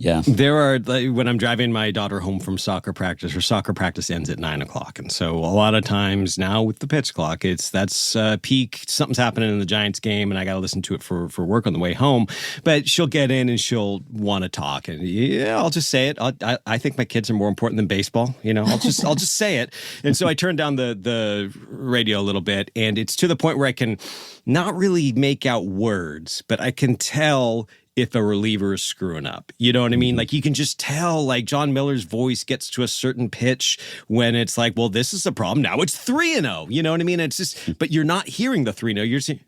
Yeah. There are, when I'm driving my daughter home from soccer practice, her soccer practice ends at 9 o'clock. And so a lot of times now with the pitch clock, that's peak. Something's happening in the Giants game and I got to listen to it for work on the way home. But she'll get in and she'll want to talk. And I'll just say it. I think my kids are more important than baseball. I'll just say it. And so I turn down the radio a little bit, and it's to the point where I can not really make out words, but I can tell if a reliever is screwing up. You know what I mean? Like you can just tell, like John Miller's voice gets to a certain pitch when it's like, well, this is the problem. Now it's 3-0. You know what I mean? It's just, but you're not hearing the 3-0. You're saying,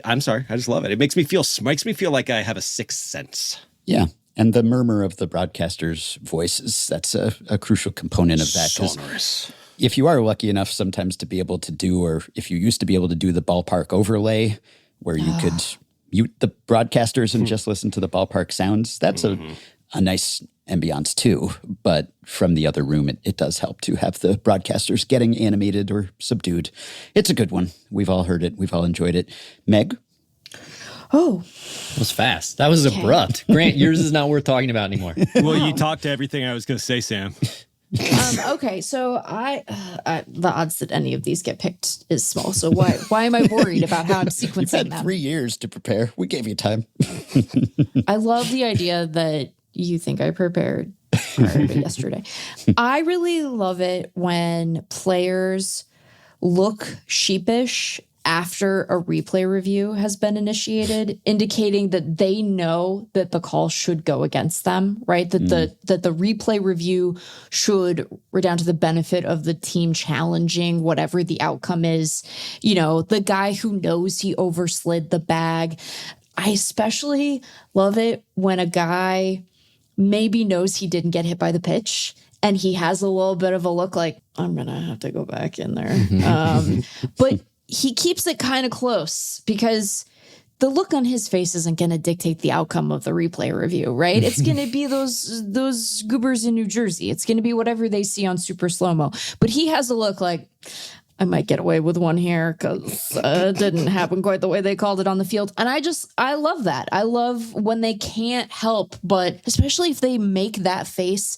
I'm sorry. I just love it. It makes me feel like I have a sixth sense. Yeah. And the murmur of the broadcaster's voices, that's a crucial component of that. Sonorous. If you are lucky enough sometimes to be able to do, or if you used to be able to do the ballpark overlay where you could mute the broadcasters and just listen to the ballpark sounds, that's a nice ambiance too. But from the other room, it does help to have the broadcasters getting animated or subdued. It's a good one. We've all heard it. We've all enjoyed it. Meg? Oh. That was fast. That was abrupt. Grant, yours is not worth talking about anymore. Well, you talked to everything I was going to say, Sam. Okay, so I the odds that any of these get picked is small. So why am I worried about how I'm sequencing You've had them? 3 years to prepare. We gave you time. I love the idea that you think I prepared yesterday. I really love it when players look sheepish after a replay review has been initiated, indicating that they know that the call should go against them, right? That the replay review should redound to the benefit of the team challenging whatever the outcome is. The guy who knows he overslid the bag. I especially love it when a guy maybe knows he didn't get hit by the pitch and he has a little bit of a look like, I'm going to have to go back in there. But he keeps it kind of close because the look on his face isn't going to dictate the outcome of the replay review, right? It's going to be those goobers in New Jersey. It's going to be whatever they see on super slow-mo. But he has a look like, I might get away with one here because it didn't happen quite the way they called it on the field. And I love that. I love when they can't help, but especially if they make that face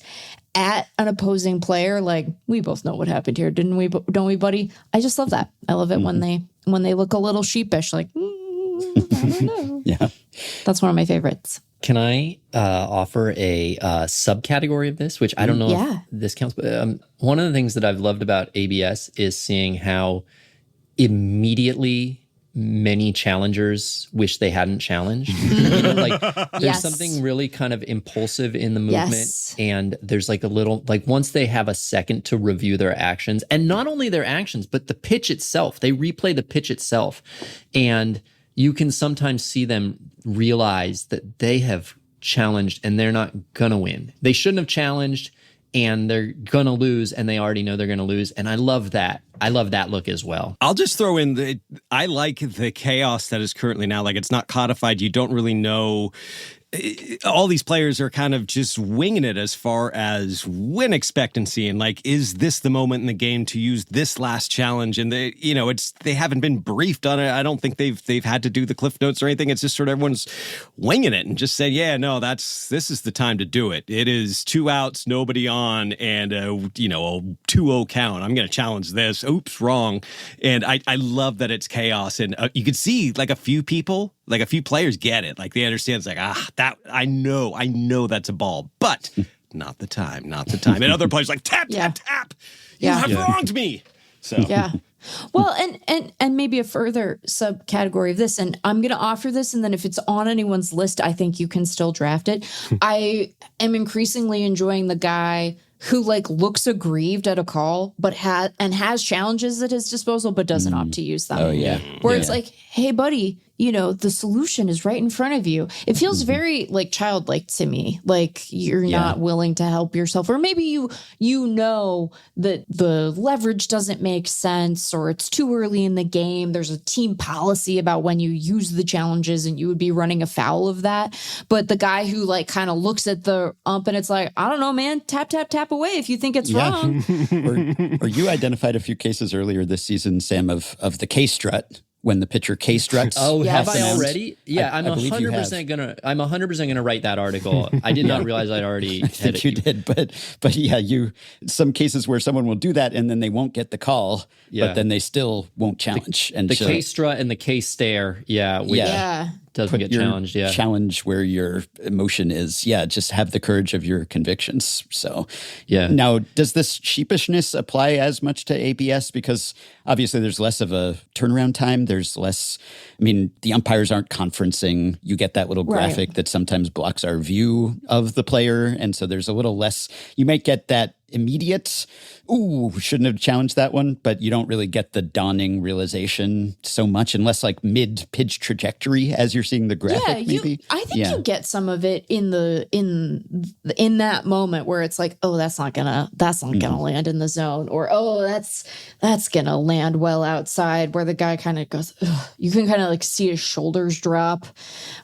at an opposing player, like, we both know what happened here, don't we, buddy? I just love that. I love it when they look a little sheepish, like, I don't know. Yeah. That's one of my favorites. Can I offer a subcategory of this, which I don't know if this counts, but one of the things that I've loved about ABS is seeing how immediately many challengers wish they hadn't challenged. There's something really kind of impulsive in the movement, and there's like a little, like once they have a second to review their actions, and not only their actions, but the pitch itself, they replay the pitch itself, and you can sometimes see them realize that they have challenged and they're not gonna win. They shouldn't have challenged and they're gonna lose, and they already know they're gonna lose. And I love that. I love that look as well. I'll just throw in I like the chaos that is currently now. Like, it's not codified. You don't really know. All these players are kind of just winging it as far as win expectancy and like, is this the moment in the game to use this last challenge? And they haven't been briefed on it. I don't think they've had to do the cliff notes or anything. It's just sort of everyone's winging it and just saying, yeah, no, this is the time to do it. It is 2 outs, nobody on, and a 2-0 count. I'm going to challenge this. Oops, wrong. And I love that it's chaos, and you could see like a few people. Like, a few players get it. Like, they understand. It's like, that I know that's a ball, but not the time. And other players like, tap. You have wronged me. So yeah. Well, and maybe a further subcategory of this, and I'm going to offer this, and then if it's on anyone's list, I think you can still draft it. I am increasingly enjoying the guy who like looks aggrieved at a call, but has challenges at his disposal, but doesn't opt to use them. Oh yeah. Where it's like, hey, buddy, the solution is right in front of you. It feels very like childlike to me. Like, you're not willing to help yourself, or maybe you know that the leverage doesn't make sense, or it's too early in the game. There's a team policy about when you use the challenges, and you would be running afoul of that. But the guy who like kind of looks at the ump and it's like, I don't know, man, tap away if you think it's wrong. or you identified a few cases earlier this season, Sam, of the K strut. When the pitcher K struts. Oh, have I already? Yeah, I'm 100% gonna write that article. I did not realize I'd already. I think you did, but yeah, some cases where someone will do that and then they won't get the call, but then they still won't challenge. The K strut and the K stare, doesn't get challenged. Yeah, challenge where your emotion is. Yeah, just have the courage of your convictions. So yeah. Now, does this sheepishness apply as much to ABS? Because obviously there's less of a turnaround time. There's less. I mean, the umpires aren't conferencing. You get that little graphic that sometimes blocks our view of the player, and so there's a little less. You might get that immediate, shouldn't have challenged that one, but you don't really get the dawning realization so much unless like mid-pitch trajectory as you're seeing the graphic, maybe. I think you get some of it in that moment where it's like, that's not gonna land in the zone, or that's gonna land well outside, where the guy kind of goes, ugh. You can kind of like see his shoulders drop.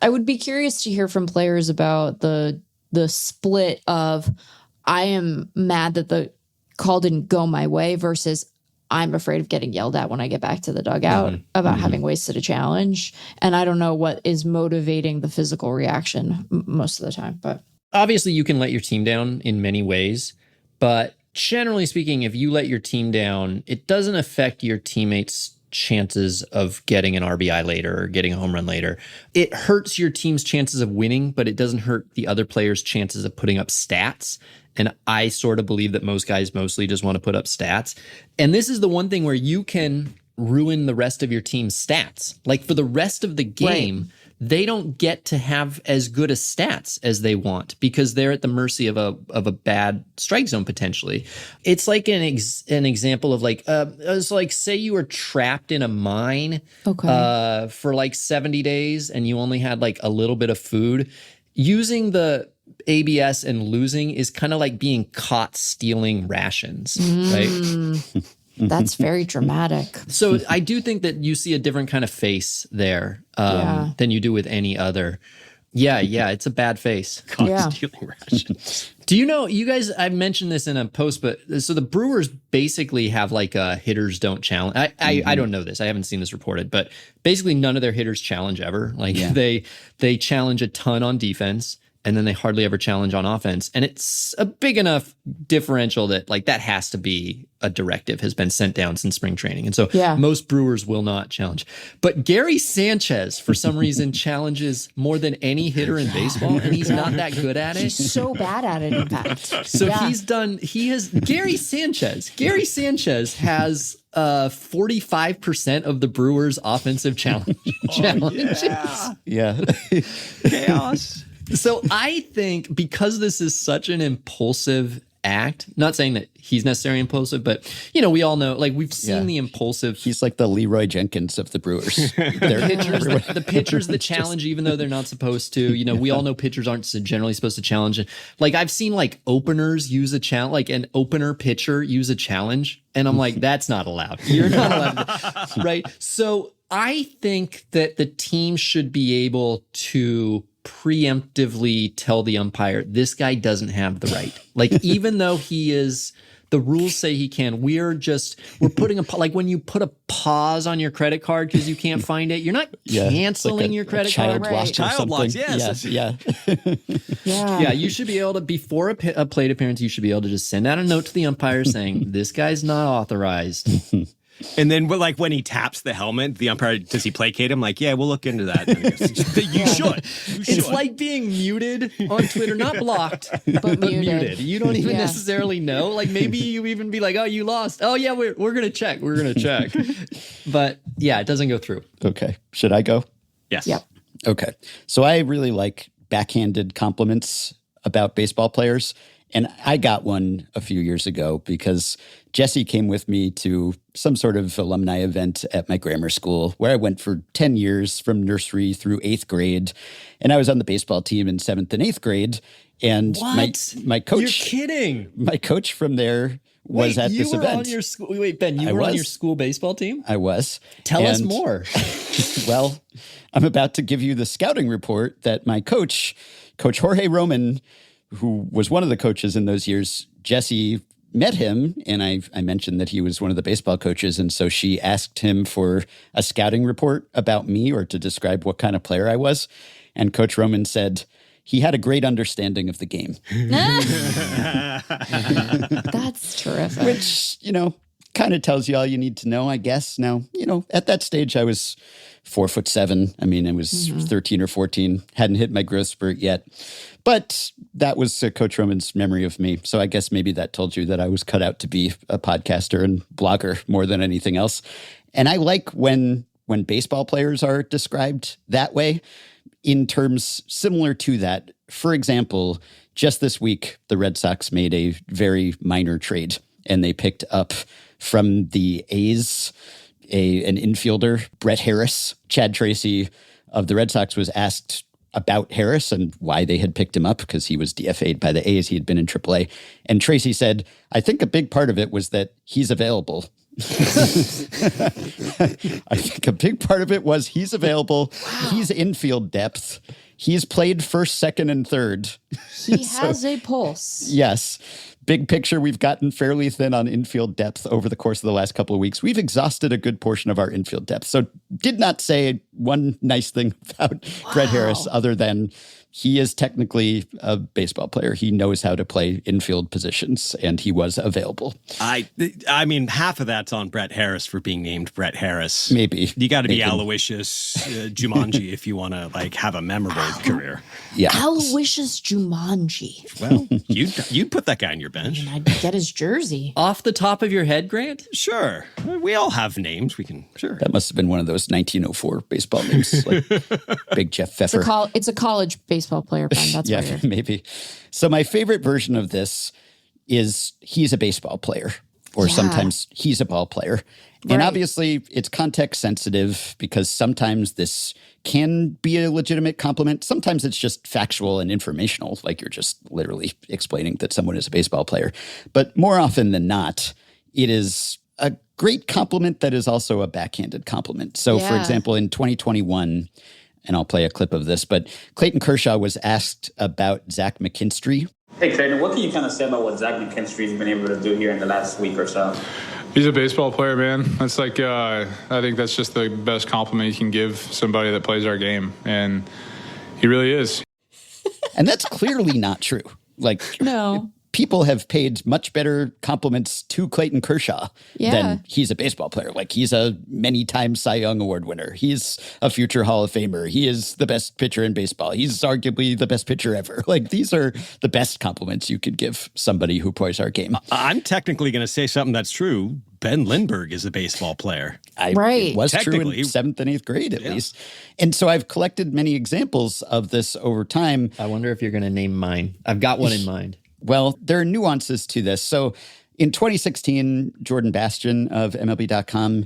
I would be curious to hear from players about the split of, I am mad that the call didn't go my way versus I'm afraid of getting yelled at when I get back to the dugout about having wasted a challenge. And I don't know what is motivating the physical reaction most of the time. But obviously you can let your team down in many ways, but generally speaking, if you let your team down, it doesn't affect your teammates' chances of getting an RBI later or getting a home run later. It hurts your team's chances of winning, but it doesn't hurt the other players' chances of putting up stats. And I sort of believe that most guys mostly just want to put up stats. And this is the one thing where you can ruin the rest of your team's stats. Like, for the rest of the game, they don't get to have as good a stats as they want because they're at the mercy of a bad strike zone potentially. It's like an example of like, it's like, say you were trapped in a mine for like 70 days and you only had like a little bit of food. Using the ABS and losing is kind of like being caught stealing rations, right? That's very dramatic. So I do think that you see a different kind of face there than you do with any other. Yeah, it's a bad face. Caught stealing rations. Do you know, you guys, I've mentioned this in a post, but so the Brewers basically have like a hitters don't challenge. I don't know this. I haven't seen this reported, but basically none of their hitters challenge ever. Like they challenge a ton on defense, and then they hardly ever challenge on offense. And it's a big enough differential that like that has to be a directive has been sent down since spring training. And so most Brewers will not challenge. But Gary Sanchez, for some reason, challenges more than any hitter in baseball, and he's not that good at it. He's so bad at it, in fact. So Gary Sanchez has 45% of the Brewers' offensive challenges. Yeah. Chaos. So I think because this is such an impulsive act, not saying that he's necessarily impulsive, but we all know, like we've seen the impulsive. He's like the Leroy Jenkins of the Brewers. The pitchers that challenge even though they're not supposed to. We all know pitchers aren't generally supposed to challenge. Like I've seen like openers use a challenge, like an opener pitcher use a challenge, and I'm like, that's not allowed. You're not allowed to, right? So I think that the team should be able to preemptively tell the umpire, this guy doesn't have the right. Like, even though the rules say he can, we're putting like when you put a pause on your credit card because you can't find it, you're not canceling your credit card. Child locks, yes. Yeah, you should be able to, before a plate appearance, you should be able to just send out a note to the umpire saying, this guy's not authorized. And then, like, when he taps the helmet, the umpire, does he placate him? Like, yeah, we'll look into that. You should. It's like being muted on Twitter, not blocked, but muted. You don't even necessarily know. Like, maybe you even be like, oh, you lost. Oh, yeah, we're going to check. We're going to check. But, yeah, it doesn't go through. Okay. Should I go? Yes. Yep. Okay. So I really like backhanded compliments about baseball players. And I got one a few years ago because Jesse came with me to some sort of alumni event at my grammar school where I went for 10 years from nursery through 8th grade. And I was on the baseball team in 7th and 8th grade. And my coach... You're kidding. My coach from there was at this event. Ben, you were on your school baseball team? I was. Tell us more. Well, I'm about to give you the scouting report that my Coach Jorge Roman, who was one of the coaches in those years, Jesse met him, and I mentioned that he was one of the baseball coaches, and so she asked him for a scouting report about me or to describe what kind of player I was, and Coach Roman said he had a great understanding of the game. That's terrific. Which, kind of tells you all you need to know, I guess. Now, at that stage, I was 4'7". I mean, I was 13 or 14, hadn't hit my growth spurt yet. But that was Coach Roman's memory of me. So I guess maybe that told you that I was cut out to be a podcaster and blogger more than anything else. And I like when baseball players are described that way in terms similar to that. For example, just this week, the Red Sox made a very minor trade, and they picked up from the A's an infielder, Brett Harris. Chad Tracy of the Red Sox was asked about Harris and why they had picked him up because he was DFA'd by the A's. He had been in AAA. And Tracy said, I think a big part of it was that he's available. I think a big part of it was he's available. Wow. He's infield depth. He's played first, second, and third. He has a pulse. Yes. Big picture, we've gotten fairly thin on infield depth over the course of the last couple of weeks. We've exhausted a good portion of our infield depth. So did not say one nice thing about Brett Harris other than he is technically a baseball player. He knows how to play infield positions, and he was available. I mean, half of that's on Brett Harris for being named Brett Harris. Maybe. You got to be Aloysius Jumanji if you want to have a memorable career. Yeah. Aloysius Jumanji. Well, you'd put that guy on your bench. I'd get his jersey. Off the top of your head, Grant? Sure. We all have names. We can, sure. That must have been one of those 1904 baseball names, like Big Jeff Pfeffer. It's a college baseball player, Ben. That's maybe. So my favorite version of this is he's a baseball player. or sometimes he's a ball player. And obviously, it's context sensitive because sometimes this can be a legitimate compliment. Sometimes it's just factual and informational, like you're just literally explaining that someone is a baseball player. But more often than not, it is a great compliment that is also a backhanded compliment. So, for example, in 2021, and I'll play a clip of this, but Clayton Kershaw was asked about Zach McKinstry. Hey, Clayton, what can you kind of say about what Zach McKinstry's been able to do here in the last week or so? He's a baseball player, man. That's like, I think that's just the best compliment you can give somebody that plays our game. And he really is. And that's clearly not true. Like, No. People have paid much better compliments to Clayton Kershaw than he's a baseball player. Like, he's a many-time Cy Young Award winner. He's a future Hall of Famer. He is the best pitcher in baseball. He's arguably the best pitcher ever. Like, these are the best compliments you could give somebody who plays our game. I'm technically going to say something that's true. Ben Lindbergh is a baseball player. It was true in 7th and 8th grade, at least. And so I've collected many examples of this over time. I wonder if you're going to name mine. I've got one in mind. Well, there are nuances to this. So in 2016, Jordan Bastian of MLB.com,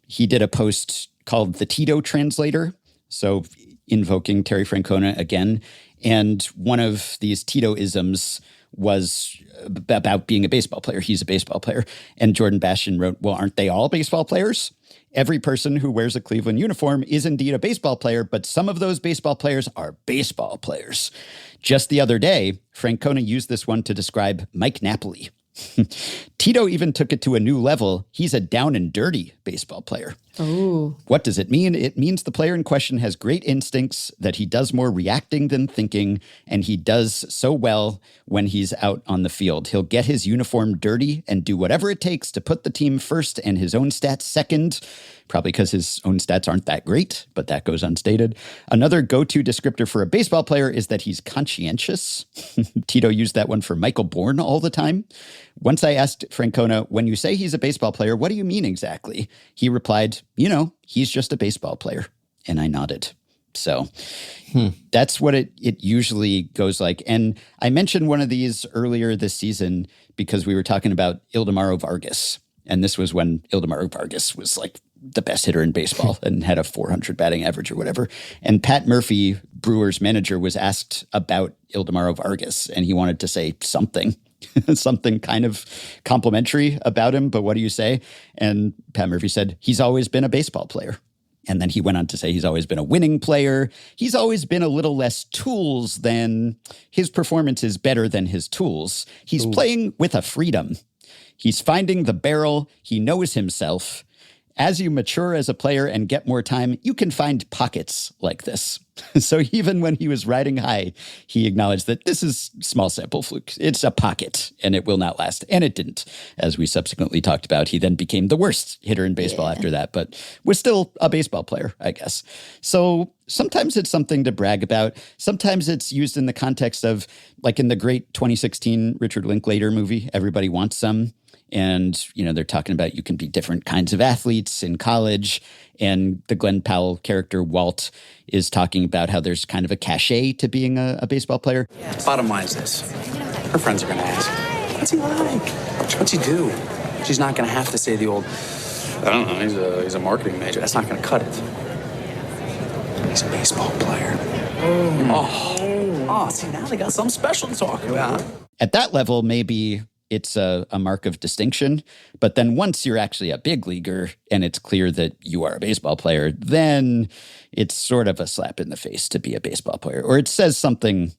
he did a post called The Tito Translator. So invoking Terry Francona again. And one of these Tito-isms was about being a baseball player. He's a baseball player. And Jordan Bastian wrote, well, aren't they all baseball players? Every person who wears a Cleveland uniform is indeed a baseball player, but some of those baseball players are baseball players. Just the other day, Francona used this one to describe Mike Napoli. Tito even took it to a new level. He's a down and dirty baseball player. Oh. What does it mean? It means the player in question has great instincts, that he does more reacting than thinking, and he does so well when he's out on the field. He'll get his uniform dirty and do whatever it takes to put the team first and his own stats second, probably because his own stats aren't that great, but that goes unstated. Another go-to descriptor for a baseball player is that he's conscientious. Tito used that one for Michael Bourne all the time. Once I asked Francona, when you say he's a baseball player, what do you mean exactly? He replied, he's just a baseball player. And I nodded. So that's what it usually goes like. And I mentioned one of these earlier this season because we were talking about Ildemaro Vargas. And this was when Ildemaro Vargas was like the best hitter in baseball and had a 400 batting average or whatever. And Pat Murphy, Brewers manager, was asked about Ildemaro Vargas, and he wanted to say something. Something kind of complimentary about him, but what do you say? And Pat Murphy said, he's always been a baseball player. And then he went on to say he's always been a winning player. He's always been a little less tools than his performance is better than his tools. He's playing with a freedom. He's finding the barrel. He knows himself. As you mature as a player and get more time, you can find pockets like this. So even when he was riding high, he acknowledged that this is small sample fluke. It's a pocket, and it will not last. And it didn't. As we subsequently talked about, he then became the worst hitter in baseball after that, but was still a baseball player, I guess. So sometimes it's something to brag about. Sometimes it's used in the context of, like in the great 2016 Richard Linklater movie, Everybody Wants Some. And, they're talking about you can be different kinds of athletes in college. And the Glenn Powell character, Walt, is talking about how there's kind of a cachet to being a baseball player. Bottom line is this. Her friends are going to ask, what's he like? What's he do? She's not going to have to say the old, I don't know, he's a marketing major. That's not going to cut it. He's a baseball player. Oh, see, now they got something special to talk about. At that level, maybe it's a mark of distinction. But then once you're actually a big leaguer and it's clear that you are a baseball player, then it's sort of a slap in the face to be a baseball player. Or it says something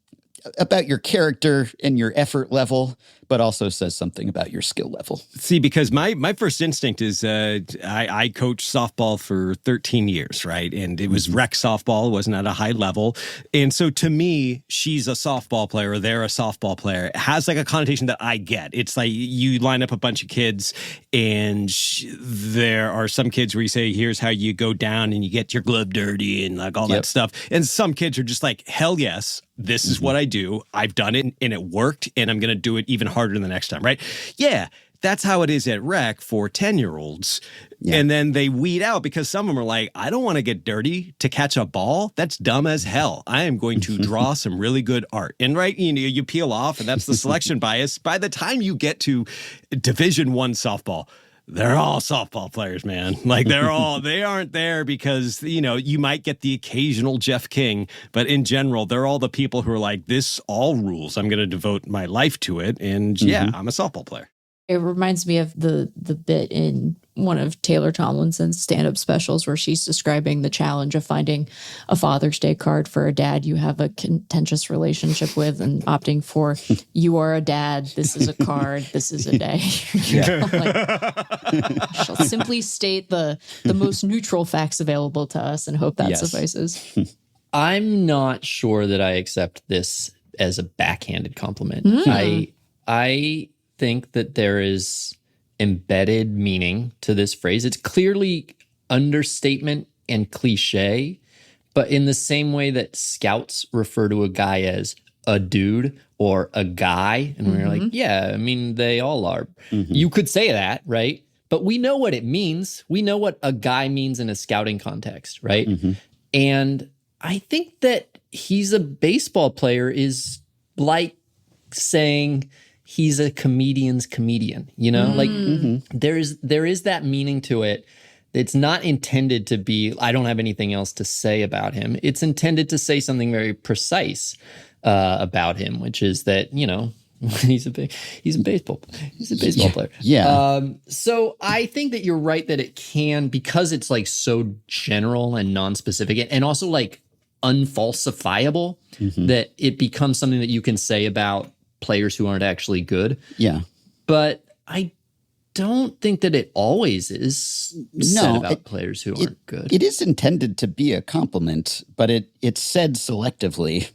about your character and your effort level, but also says something about your skill level. See, because my first instinct is I coached softball for 13 years, right? And it was rec softball, wasn't at a high level. And so to me, she's a softball player, or they're a softball player. It has like a connotation that I get. It's like you line up a bunch of kids and there are some kids where you say, here's how you go down and you get your glove dirty and like all that stuff. And some kids are just like, hell yes, this is what I do. I've done it and it worked and I'm going to do it even harder the next time, right? Yeah, that's how it is at rec for 10-year-olds. Yeah. And then they weed out because some of them are like, I don't want to get dirty to catch a ball. That's dumb as hell. I am going to draw some really good art. And right, you peel off, and that's the selection bias. By the time you get to Division I softball, they're all softball players, man. Like they aren't there because, you might get the occasional Jeff King, but in general, they're all the people who are like, this all rules. I'm going to devote my life to it. And I'm a softball player. It reminds me of the bit in one of Taylor Tomlinson's stand-up specials where she's describing the challenge of finding a Father's Day card for a dad you have a contentious relationship with and opting for, you are a dad, this is a card, this is a day. She'll simply state the most neutral facts available to us and hope that suffices. I'm not sure that I accept this as a backhanded compliment. I think that there is embedded meaning to this phrase. It's clearly understatement and cliche, but in the same way that scouts refer to a guy as a dude or a guy, and we're like, yeah, I mean, they all are. You could say that, right? But we know what it means. We know what a guy means in a scouting context, right? And I think that he's a baseball player is like saying he's a comedian's comedian, like there is that meaning to it. It's not intended to be, I don't have anything else to say about him. It's intended to say something very precise about him, which is that, he's a baseball player. Yeah. So I think that you're right that it can, because it's like so general and non-specific and also like unfalsifiable, that it becomes something that you can say about players who aren't actually good. Yeah. But I don't think that it always is said about players who aren't good. It is intended to be a compliment, but it's said selectively.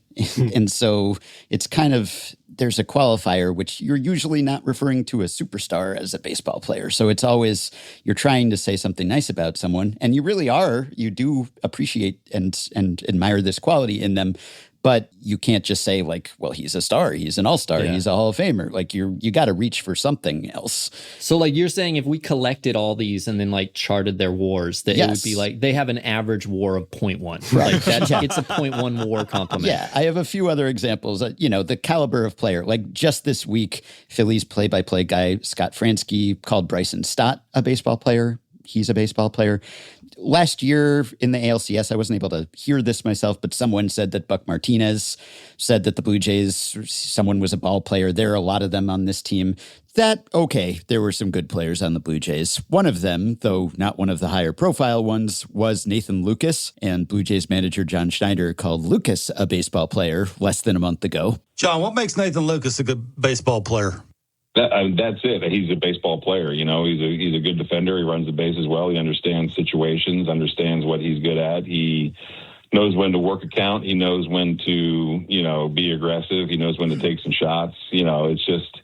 And so it's kind of, there's a qualifier, which you're usually not referring to a superstar as a baseball player. So it's always, you're trying to say something nice about someone, and you really are. You do appreciate and admire this quality in them. But you can't just say like, well, he's a star, he's an all-star, he's a Hall of Famer. Like you got to reach for something else. So like you're saying, if we collected all these and then like charted their wars, that it would be like they have an average WAR of 0.1. Right. Like it's a 0.1 WAR compliment. Yeah, I have a few other examples. The caliber of player. Like just this week, Phillies play-by-play guy Scott Fransky called Bryson Stott a baseball player. He's a baseball player. Last year in the ALCS, I wasn't able to hear this myself, but someone said that Buck Martinez said that the Blue Jays, someone was a ball player. There are a lot of them on this team. There were some good players on the Blue Jays. One of them, though not one of the higher profile ones, was Nathan Lucas, and Blue Jays manager John Schneider called Lucas a baseball player less than a month ago. John, what makes Nathan Lucas a good baseball player? That's it. He's a baseball player. He's a good defender. He runs the bases well. He understands situations, understands what he's good at. He knows when to work a count. He knows when to, be aggressive. He knows when to take some shots. It's just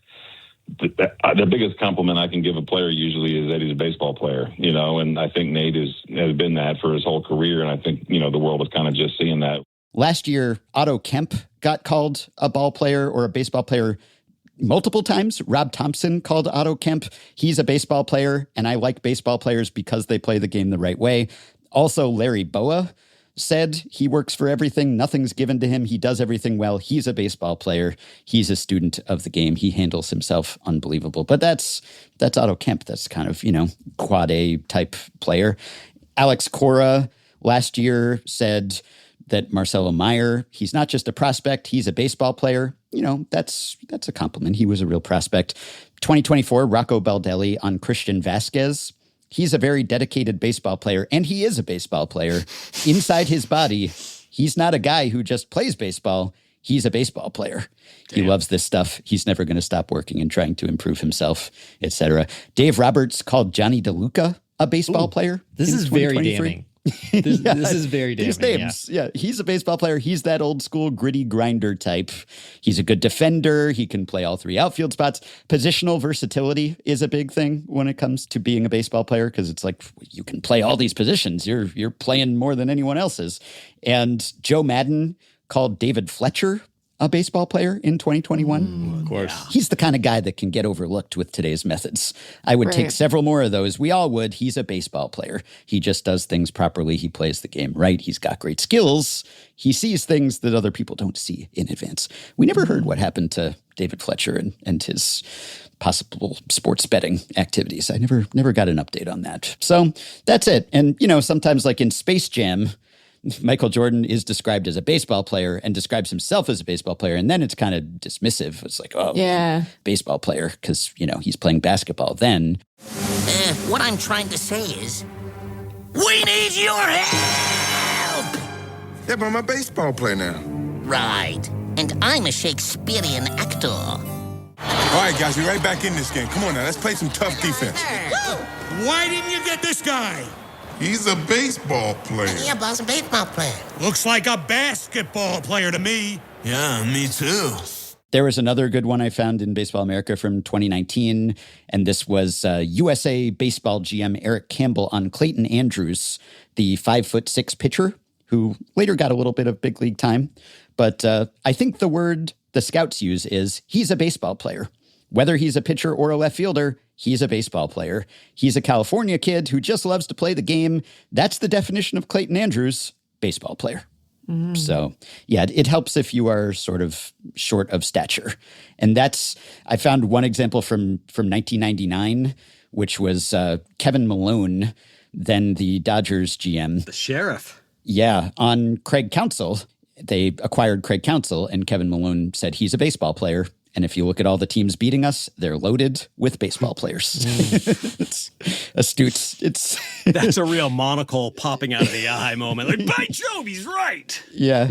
the biggest compliment I can give a player usually is that he's a baseball player, and I think Nate has been that for his whole career. And I think, the world is kind of just seeing that. Last year, Otto Kemp got called a ball player or a baseball player multiple times. Rob Thompson called Otto Kemp. He's a baseball player, and I like baseball players because they play the game the right way. Also, Larry Boa said he works for everything. Nothing's given to him. He does everything well. He's a baseball player. He's a student of the game. He handles himself unbelievable. But that's Otto Kemp. That's kind of, quad A type player. Alex Cora last year said that Marcelo Meyer, he's not just a prospect, he's a baseball player. That's a compliment. He was a real prospect. 2024, Rocco Baldelli on Christian Vasquez. He's a very dedicated baseball player, and he is a baseball player. Inside his body, he's not a guy who just plays baseball. He's a baseball player. Damn. He loves this stuff. He's never going to stop working and trying to improve himself, etc. Dave Roberts called Johnny DeLuca a baseball player. This is very damning. This is very damning. These names, he's a baseball player. He's that old school gritty grinder type. He's a good defender. He can play all three outfield spots. Positional versatility is a big thing when it comes to being a baseball player, because it's like you can play all these positions. You're playing more than anyone else is. And Joe Madden called David Fletcher a baseball player in 2021. Of course. He's the kind of guy that can get overlooked with today's methods. I would take several more of those. We all would. He's a baseball player. He just does things properly. He plays the game right. He's got great skills. He sees things that other people don't see in advance. We never heard what happened to David Fletcher and his possible sports betting activities. I never got an update on that. So that's it. And, sometimes like in Space Jam, Michael Jordan is described as a baseball player and describes himself as a baseball player. And then it's kind of dismissive. It's like, baseball player, because, he's playing basketball then. What I'm trying to say is, we need your help! Yeah, but I'm a baseball player now. Right. And I'm a Shakespearean actor. All right, guys, we're right back in this game. Come on now, let's play some tough defense. Why didn't you get this guy? He's a baseball player. Yeah, boss, a baseball player. Looks like a basketball player to me. Yeah, me too. There was another good one I found in Baseball America from 2019, and this was USA Baseball GM Eric Campbell on Clayton Andrews, the 5'6" pitcher who later got a little bit of big league time. But I think the word the scouts use is he's a baseball player. Whether he's a pitcher or a left fielder, he's a baseball player. He's a California kid who just loves to play the game. That's the definition of Clayton Andrews, baseball player. So, yeah, it helps if you are sort of short of stature. And I found one example from 1999, which was Kevin Malone, then the Dodgers GM. The sheriff. Yeah, on Craig Counsell. They acquired Craig Counsell, and Kevin Malone said he's a baseball player. And if you look at all the teams beating us, they're loaded with baseball players. It's astute. That's a real monocle popping out of the eye moment. Like, by Jove, he's right. Yeah.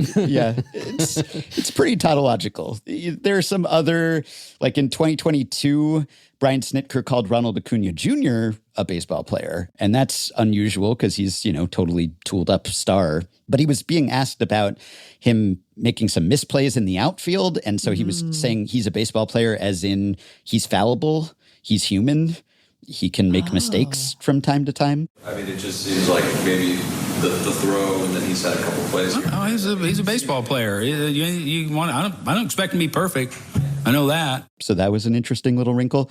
It's pretty tautological. There are some other, like in 2022, Brian Snitker called Ronald Acuna Jr. a baseball player. And that's unusual because he's, totally tooled up star. But he was being asked about him making some misplays in the outfield. And so he was saying he's a baseball player as in he's fallible, he's human, he can make mistakes from time to time. I mean, it just seems like maybe the throw, and then he's had a couple plays. Oh, he's a baseball player. I don't expect him to be perfect. I know that. So that was an interesting little wrinkle.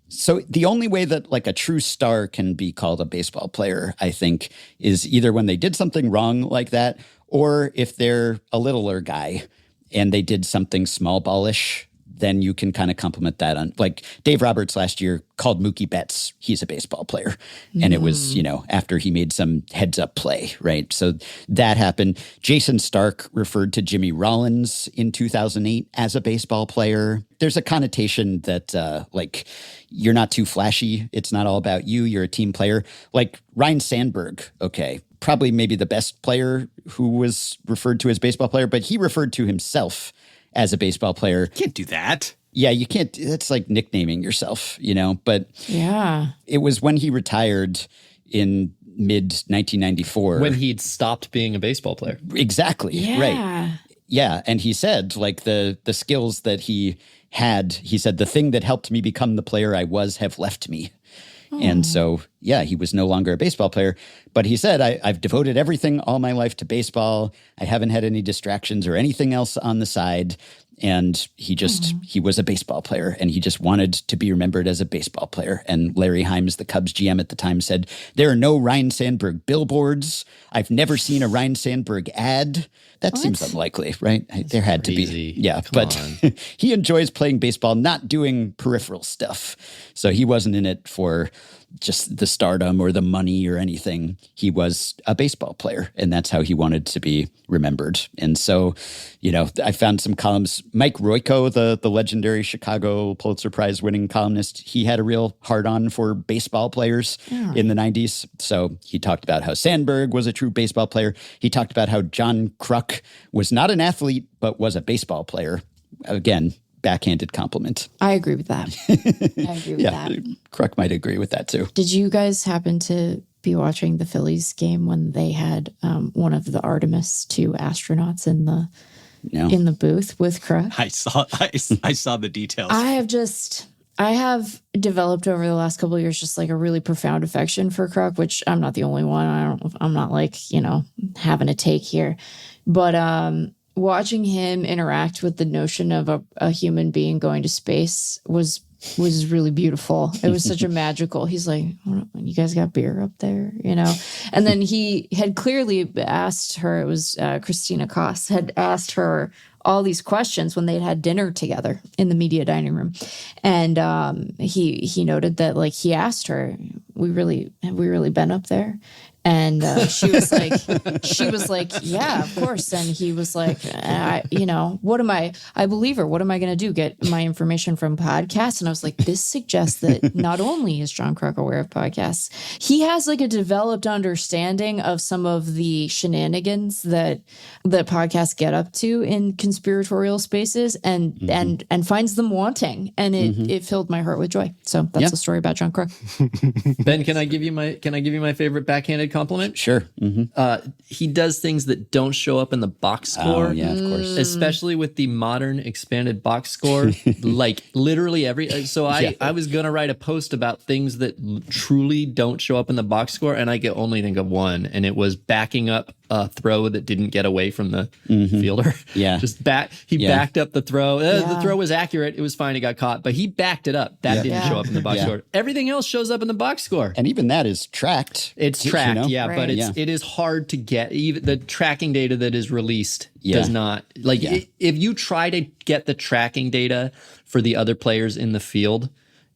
So the only way that like a true star can be called a baseball player, I think, is either when they did something wrong like that, or if they're a littler guy and they did something small ballish, then you can kind of compliment that on, like Dave Roberts last year called Mookie Betts, he's a baseball player. And it was, after he made some heads up play, right? So that happened. Jason Stark referred to Jimmy Rollins in 2008 as a baseball player. There's a connotation that like you're not too flashy. It's not all about you. You're a team player. Like Ryne Sandberg, okay, probably maybe the best player who was referred to as baseball player, but he referred to himself as a baseball player. Can't do that. Yeah, you can't. That's like nicknaming yourself, But yeah, it was when he retired in mid 1994 when he'd stopped being a baseball player. Exactly. Yeah. Right. Yeah, and he said like the skills that he had. He said the thing that helped me become the player I was have left me. And so, yeah, he was no longer a baseball player. But he said, I've devoted everything all my life to baseball. I haven't had any distractions or anything else on the side. And he was a baseball player, and he just wanted to be remembered as a baseball player. And Larry Himes, the Cubs GM at the time, said, there are no Ryne Sandberg billboards. I've never seen a Ryne Sandberg ad. That seems unlikely, right? There had to be. Yeah, but he enjoys playing baseball, not doing peripheral stuff. So he wasn't in it for just the stardom or the money or anything. He was a baseball player, and that's how he wanted to be remembered. And so, I found some columns. Mike Royko, the legendary Chicago Pulitzer Prize winning columnist, he had a real hard-on for baseball players in the 90s. So he talked about how Sandberg was a true baseball player. He talked about how John Kruk was not an athlete, but was a baseball player. Again, backhanded compliment. I agree with that. that. Kruk might agree with that too. Did you guys happen to be watching the Phillies game when they had one of the Artemis 2 astronauts in the booth with Kruk? I saw the details. I have developed over the last couple of years just like a really profound affection for Kruk, which I'm not the only one. I'm not like, having a take here. But watching him interact with the notion of a human being going to space was really beautiful. It was such a magical. He's like, you guys got beer up there, And then he had clearly asked her, it was Christina Koss, had asked her all these questions when they had dinner together in the media dining room. And he noted that, like, he asked her, have we really been up there? And she was like, yeah, of course. And he was like, what am I believe her. What am I going to do? Get my information from podcasts? And I was like, this suggests that not only is John Kruk aware of podcasts, he has like a developed understanding of some of the shenanigans that podcasts get up to in conspiratorial spaces and finds them wanting. And it filled my heart with joy. So that's the story about John Kruk. Ben, can I give you my favorite backhanded compliment? Sure. He does things that don't show up in the box score. Oh, yeah, of course. Especially with the modern expanded box score. Like literally I was going to write a post about things that truly don't show up in the box score, and I could only think of one, and it was backing up a throw that didn't get away from the fielder. Yeah. Backed up the throw. The throw was accurate. It was fine. It got caught, but he backed it up. That didn't show up in the box score. Everything else shows up in the box score. And even that is tracked. It's tracked, but it is hard to get. Even the tracking data that is released does not if you try to get the tracking data for the other players in the field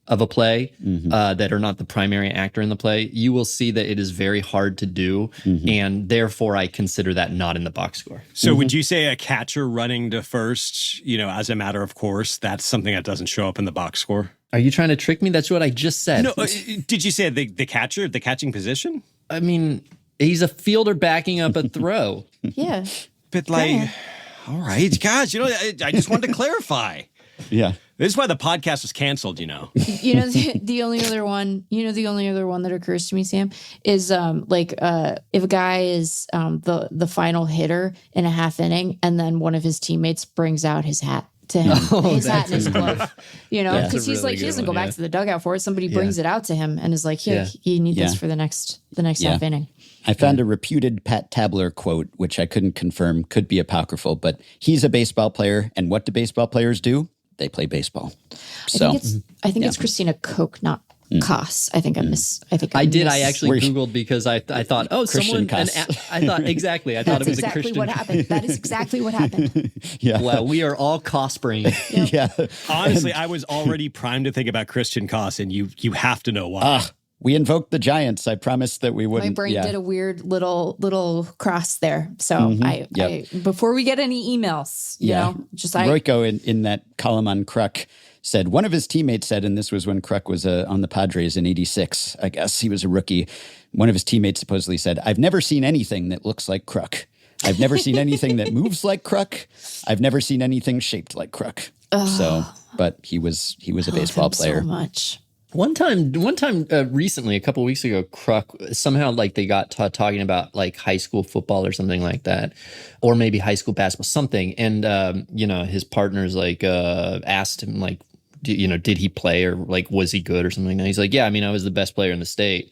of a play that are not the primary actor in the play, you will see that it is very hard to do, and therefore I consider that not in the box score. So would you say a catcher running to first, as a matter of course, that's something that doesn't show up in the box score? Are you trying to trick me? That's what I just said. No, did you say the catcher, the catching position? I mean, he's a fielder backing up a throw. Yeah. But all right, guys, I just wanted to clarify. Yeah. This is why the podcast was canceled, The only other one, that occurs to me, Sam, is if a guy is the final hitter in a half inning, and then one of his teammates brings out his hat to him, his hat and his glove, because he's like, he doesn't go back to the dugout for it. Somebody brings it out to him and is like, here, you need this for the next half inning. I found a reputed Pat Tabler quote, which I couldn't confirm, could be apocryphal, but he's a baseball player. And what do baseball players do? They play baseball. So I think it's Christina Koch, not Koss. I actually Googled because I thought, Christian Koss. I thought exactly. I thought it was exactly a Christian. What happened. That is exactly what happened. Yeah. Well, we are all Koss brain. Yeah. Honestly, I was already primed to think about Christian Koss, and you have to know why. We invoked the Giants. I promised that we wouldn't. My brain did a weird little cross there. So I before we get any emails, Royko in that column on Kruk said, one of his teammates said, and this was when Kruk was on the Padres in '86, I guess he was a rookie. One of his teammates supposedly said, I've never seen anything that looks like Kruk. I've never seen anything that moves like Kruk. I've never seen anything shaped like Kruk. But he was a baseball player. So much. One time, recently, a couple of weeks ago, Kruk somehow they got talking about high school football or something like that, or maybe high school basketball, something. And his partners asked him did he play or was he good or something? And he's like, yeah, I mean, I was the best player in the state.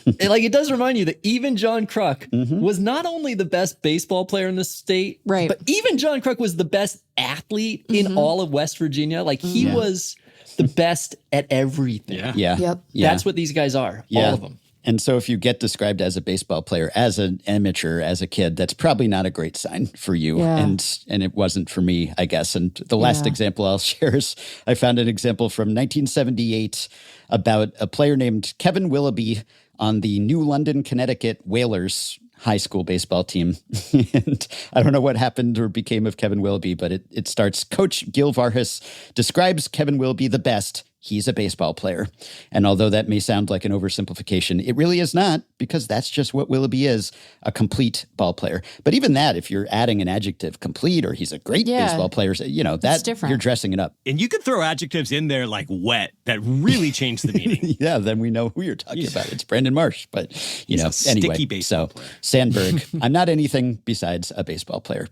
And it does remind you that even John Kruk was not only the best baseball player in the state, right? But even John Kruk was the best athlete in all of West Virginia. He was the best at everything. Yeah. Yep. That's what these guys are. All of them. And so if you get described as a baseball player, as an amateur, as a kid, that's probably not a great sign for you. Yeah. And it wasn't for me, I guess. And the last example I'll share is I found an example from 1978 about a player named Kevin Willoughby on the New London, Connecticut Whalers high school baseball team. And I don't know what happened or became of Kevin Willoughby, but it starts, Coach Gil Vargas describes Kevin Willoughby the best. He's a baseball player. And although that may sound like an oversimplification, it really is not, because that's just what Willoughby is, a complete ball player. But even that, if you're adding an adjective, complete, or he's a great baseball player, that's different. You're dressing it up. And you could throw adjectives in there like wet that really change the meaning. Yeah, then we know who you're talking about. It's Brandon Marsh. But, he's a anyway. Sticky baseball player. Sandberg, I'm not anything besides a baseball player.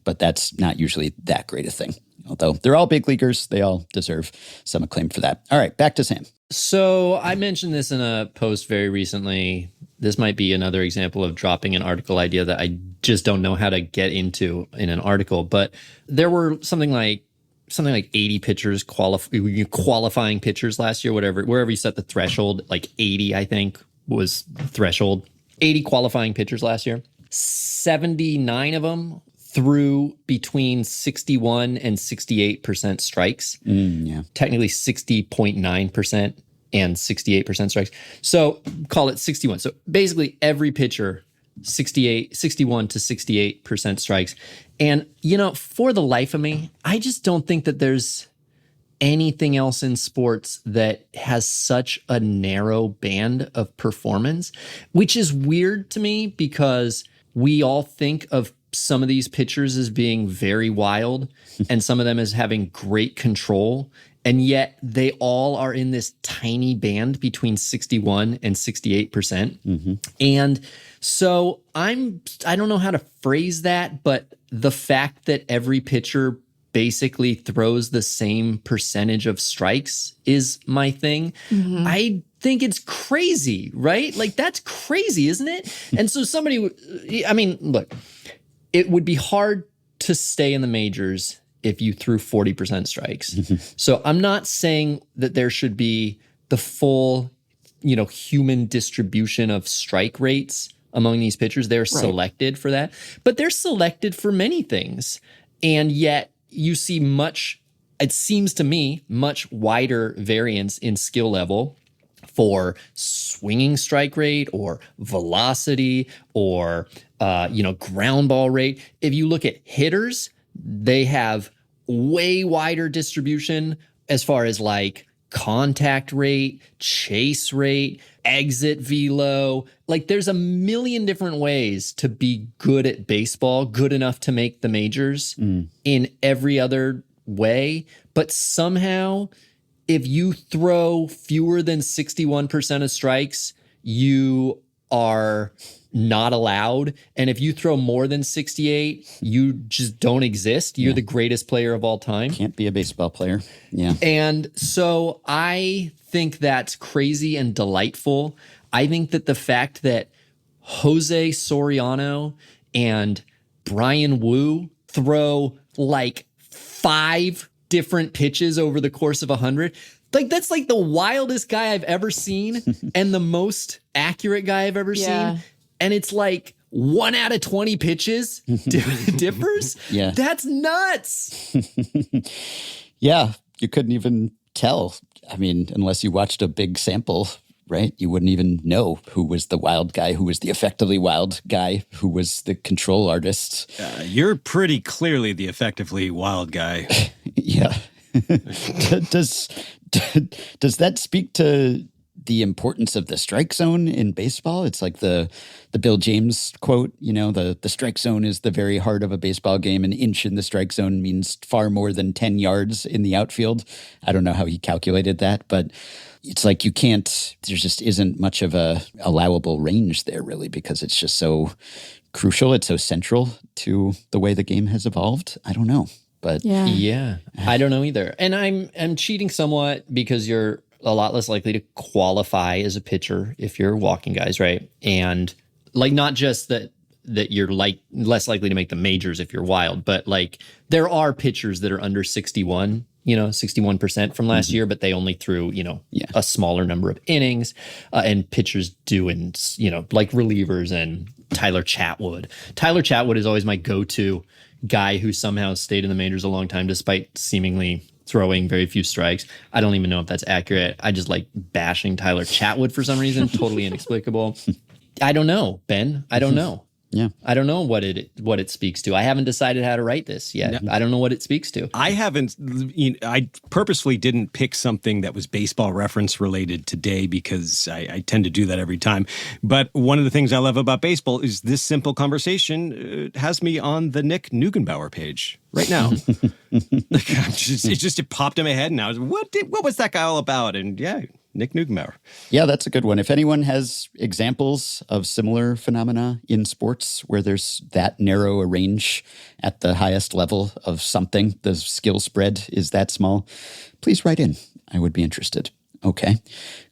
But that's not usually that great a thing. Although they're all big leaguers, they all deserve some acclaim for that. All right, back to Sam. So I mentioned this in a post very recently. this might be another example of dropping an article idea that I just don't know how to get into in an article. But there were something like 80 pitchers qualifying pitchers last year, wherever you set the threshold, like 80, I think was threshold. 80 qualifying pitchers last year. 79 of them threw between 61 and 68% strikes. Technically 60.9% and 68% strikes. So call it 61. So basically every pitcher, 61 to 68% strikes. And, for the life of me, I just don't think that there's anything else in sports that has such a narrow band of performance, which is weird to me because we all think of some of these pitchers as being very wild and some of them as having great control. And yet they all are in this tiny band between 61 and 68%. And so I don't know how to phrase that, but the fact that every pitcher basically throws the same percentage of strikes is my thing. I think it's crazy, right? Like, that's crazy, isn't it? And so look, it would be hard to stay in the majors if you threw 40% strikes. So I'm not saying that there should be the full, human distribution of strike rates among these pitchers. They're selected for that, but they're selected for many things. And yet you see it seems to me, much wider variance in skill level for swinging strike rate or velocity or, ground ball rate. If you look at hitters, they have way wider distribution as far as like contact rate, chase rate, exit velo. Like, there's a million different ways to be good at baseball, good enough to make the majors in every other way. But somehow, if you throw fewer than 61% of strikes, you are not allowed. And if you throw more than 68, you just don't exist. You're the greatest player of all time. Can't be a baseball player. Yeah. And so I think that's crazy and delightful. I think that the fact that Jose Soriano and Brian Wu throw like 5 different pitches over the course of 100, like, that's like the wildest guy I've ever seen and the most accurate guy I've ever seen. And it's like 1 out of 20 pitches differs. Yeah. That's nuts. Yeah. You couldn't even tell. I mean, unless you watched a big sample, right? You wouldn't even know who was the wild guy, who was the effectively wild guy, who was the control artist. You're pretty clearly the effectively wild guy. Yeah. Does that speak to the importance of the strike zone in baseball? It's like the Bill James quote, the strike zone is the very heart of a baseball game. An inch in the strike zone means far more than 10 yards in the outfield. I don't know how he calculated that, but it's like there just isn't much of a allowable range there, really, because it's just so crucial. It's so central to the way the game has evolved. I don't know. But yeah, I don't know either. And I'm cheating somewhat because you're a lot less likely to qualify as a pitcher if you're walking guys, right? And like, not just that you're like less likely to make the majors if you're wild, but like there are pitchers that are under 61, 61% from last year, but they only threw, a smaller number of innings, and pitchers do in, like relievers and Tyler Chatwood. Tyler Chatwood is always my go-to guy who somehow stayed in the majors a long time despite seemingly throwing very few strikes. I don't even know if that's accurate. I just like bashing Tyler Chatwood for some reason. Totally inexplicable. I don't know, Ben. I don't know. Yeah. I don't know what it speaks to. I haven't decided how to write this yet. No. I don't know what it speaks to. I haven't. I purposefully didn't pick something that was baseball reference related today because I tend to do that every time. But one of the things I love about baseball is this simple conversation has me on the Nick Neugenbauer page right now. It popped in my head now. What was that guy all about? And yeah, Nick Neugenbauer. Yeah, that's a good one. If anyone has examples of similar phenomena in sports where there's that narrow a range at the highest level of something, the skill spread is that small, please write in. I would be interested. Okay.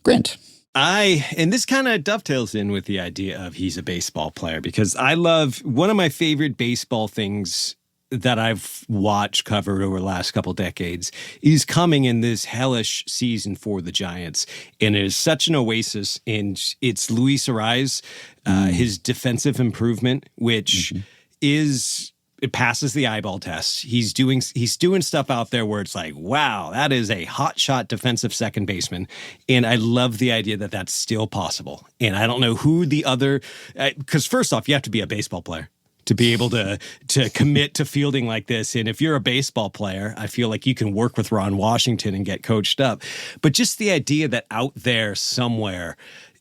Grant. And this kind of dovetails in with the idea of he's a baseball player, because I love, one of my favorite baseball things that I've watched covered over the last couple decades is coming in this hellish season for the Giants. And it is such an oasis. And it's Luis Ariz, his defensive improvement, which it passes the eyeball test. He's doing stuff out there where it's like, wow, that is a hot shot defensive second baseman. And I love the idea that that's still possible. And I don't know who the other, because first off, you have to be a baseball player to be able to commit to fielding like this. And if you're a baseball player, I feel like you can work with Ron Washington and get coached up. But just the idea that out there somewhere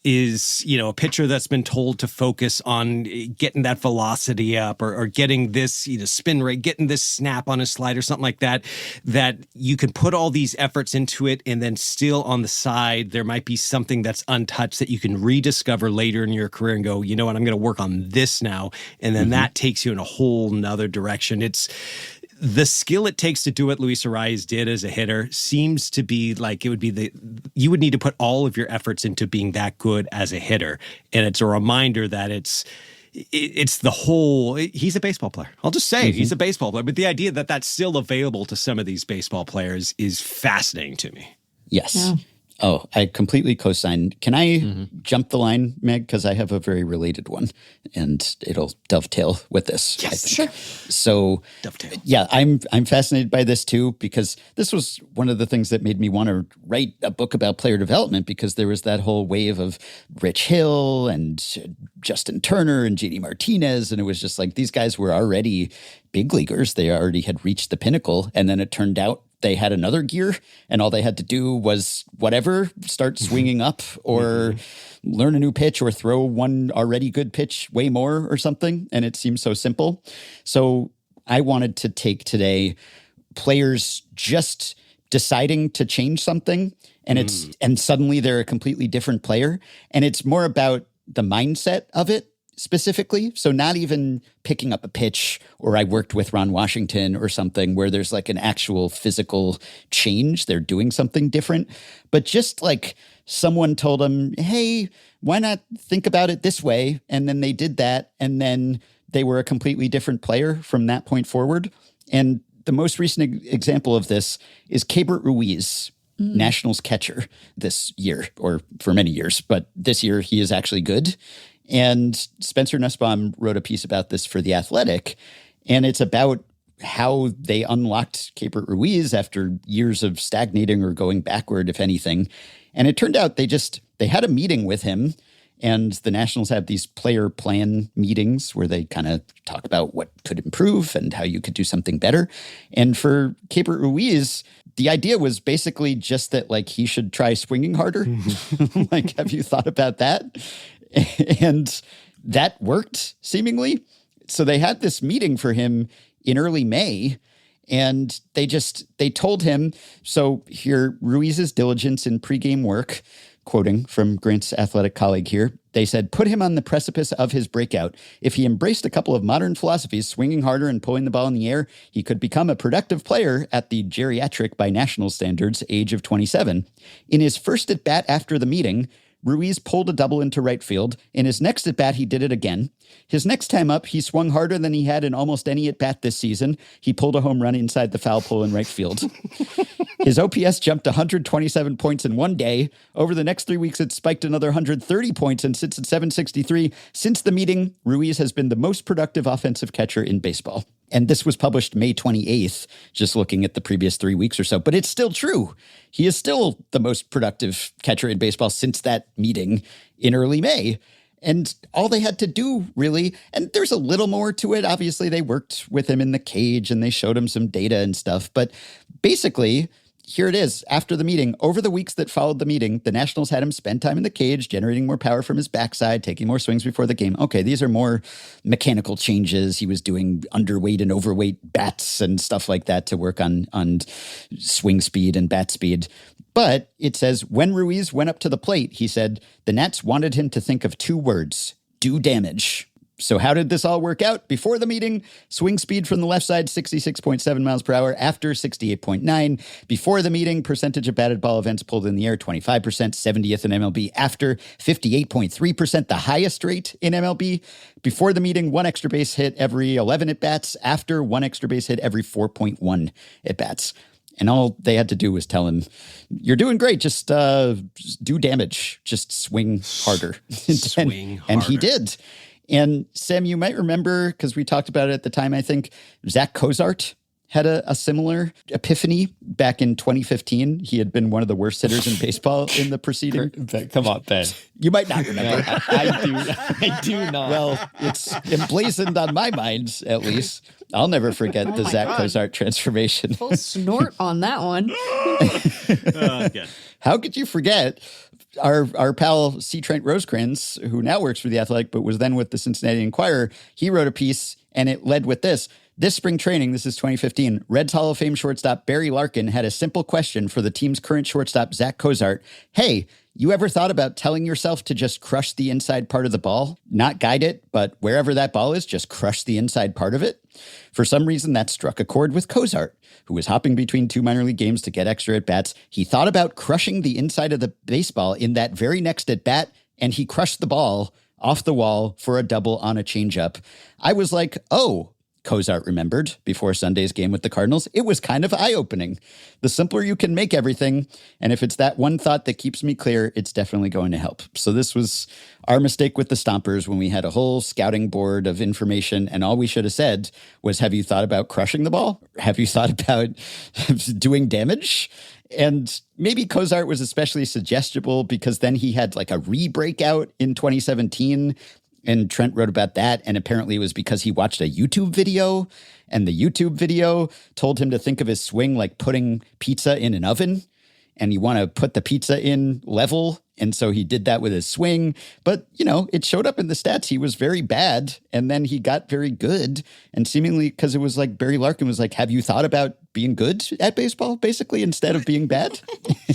is, a pitcher that's been told to focus on getting that velocity up or getting this spin rate, getting this snap on a slider, something like that, that you can put all these efforts into it, and then still on the side, there might be something that's untouched that you can rediscover later in your career and go, you know what, I'm going to work on this now. And then that takes you in a whole nother direction. It's the skill it takes to do what Luis Ariz did as a hitter seems to be like you would need to put all of your efforts into being that good as a hitter. And it's a reminder that it's the whole, he's a baseball player. I'll just say it, he's a baseball player. But the idea that that's still available to some of these baseball players is fascinating to me. Yes. Yeah. Oh, I completely co-sign. Can I jump the line, Meg? Because I have a very related one, and it'll dovetail with this. Yes, sure. So, dovetail. Yeah, I'm fascinated by this too, because this was one of the things that made me want to write a book about player development, because there was that whole wave of Rich Hill and Justin Turner and JD Martinez, and it was just like these guys were already big leaguers. They already had reached the pinnacle, and then it turned out they had another gear, and all they had to do was start swinging up or learn a new pitch or throw one already good pitch way more or something. And it seems so simple. So I wanted to take today players just deciding to change something, and and suddenly they're a completely different player. And it's more about the mindset of it specifically. So not even picking up a pitch, or I worked with Ron Washington or something where there's like an actual physical change. They're doing something different, but just like someone told them, hey, why not think about it this way? And then they did that. And then they were a completely different player from that point forward. And the most recent example of this is Keibert Ruiz, Nationals catcher this year, or for many years, but this year he is actually good. And Spencer Nussbaum wrote a piece about this for The Athletic, and it's about how they unlocked Keibert Ruiz after years of stagnating or going backward, if anything. And it turned out they had a meeting with him, and the Nationals have these player plan meetings where they kind of talk about what could improve and how you could do something better. And for Keibert Ruiz, the idea was basically just that like he should try swinging harder. Like, have you thought about that? And that worked, seemingly. So they had this meeting for him in early May, and they told him, so here, Ruiz's diligence in pregame work, quoting from Grant's athletic colleague here, they said, put him on the precipice of his breakout. If he embraced a couple of modern philosophies, swinging harder and pulling the ball in the air, he could become a productive player at the geriatric, by national standards, age of 27. In his first at-bat after the meeting, Ruiz pulled a double into right field. In his next at-bat, he did it again. His next time up, he swung harder than he had in almost any at-bat this season. He pulled a home run inside the foul pole in right field. His OPS jumped 127 points in one day. Over the next 3 weeks, it spiked another 130 points and sits at 763. Since the meeting, Ruiz has been the most productive offensive catcher in baseball. And this was published May 28th, just looking at the previous 3 weeks or so. But it's still true. He is still the most productive catcher in baseball since that meeting in early May. And all they had to do, really, and there's a little more to it. Obviously, they worked with him in the cage and they showed him some data and stuff. But basically, here it is. After the meeting, over the weeks that followed the meeting, the Nationals had him spend time in the cage, generating more power from his backside, taking more swings before the game. Okay, these are more mechanical changes. He was doing underweight and overweight bats and stuff like that to work on swing speed and bat speed. But it says, when Ruiz went up to the plate, he said, the Nats wanted him to think of two words, do damage. So how did this all work out? Before the meeting, swing speed from the left side, 66.7 miles per hour. After, 68.9. Before the meeting, percentage of batted ball events pulled in the air, 25%, 70th in MLB. After, 58.3%, the highest rate in MLB. Before the meeting, 1 extra base hit every 11 at-bats. After, 1 extra base hit every 4.1 at-bats. And all they had to do was tell him, you're doing great. Just do damage. Just swing harder. Swing harder. And he did. And Sam, you might remember, because we talked about it at the time, I think, Zach Cozart had a similar epiphany back in 2015. He had been one of the worst hitters in baseball in the preceding. Come on, Ben. You might not remember. I do not. Well, it's emblazoned on my mind, at least. I'll never forget the Zach Cozart transformation. Full snort on that one. Good. How could you forget our pal C. Trent Rosecrans, who now works for The Athletic, but was then with the Cincinnati Enquirer? He wrote a piece, and it led with this. This spring training, this is 2015, Reds Hall of Fame shortstop Barry Larkin had a simple question for the team's current shortstop, Zach Cozart. Hey, you ever thought about telling yourself to just crush the inside part of the ball? Not guide it, but wherever that ball is, just crush the inside part of it? For some reason, that struck a chord with Cozart, who was hopping between 2 minor league games to get extra at-bats. He thought about crushing the inside of the baseball in that very next at-bat, and he crushed the ball off the wall for a double on a changeup. I was like, oh, Cozart remembered before Sunday's game with the Cardinals. It was kind of eye-opening. The simpler you can make everything, and if it's that one thought that keeps me clear, it's definitely going to help. So this was our mistake with the Stompers when we had a whole scouting board of information, and all we should have said was, have you thought about crushing the ball? Have you thought about doing damage? And maybe Cozart was especially suggestible because then he had like a re-breakout in 2017. And Trent wrote about that, and apparently it was because he watched a YouTube video, and the YouTube video told him to think of his swing like putting pizza in an oven, and you want to put the pizza in level, and so he did that with his swing. But, you know, it showed up in the stats. He was very bad, and then he got very good, and seemingly because it was like Barry Larkin was like, have you thought about being good at baseball, basically, instead of being bad?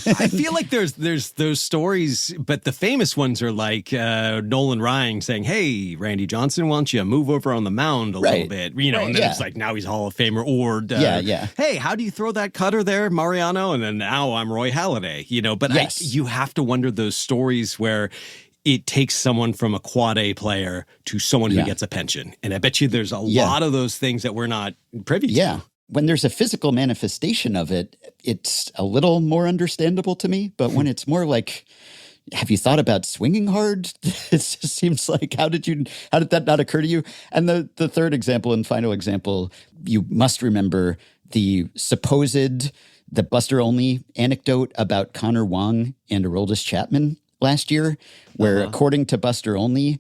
I feel like there's those stories, but the famous ones are like Nolan Ryan saying, hey, Randy Johnson, why don't you move over on the mound a little bit? You know, and then it's like, now he's a Hall of Famer. Or, hey, how do you throw that cutter there, Mariano? And then now I'm Roy Halladay, you know, but you have to wonder those stories where it takes someone from a quad A player to someone who gets a pension. And I bet you there's a lot of those things that we're not privy to. When there's a physical manifestation of it, it's a little more understandable to me. But when it's more like, have you thought about swinging hard? It just seems like, how did that not occur to you? And the third example and final example, you must remember the Buster Olney anecdote about Connor Wong and Aroldis Chapman last year, where according to Buster Olney,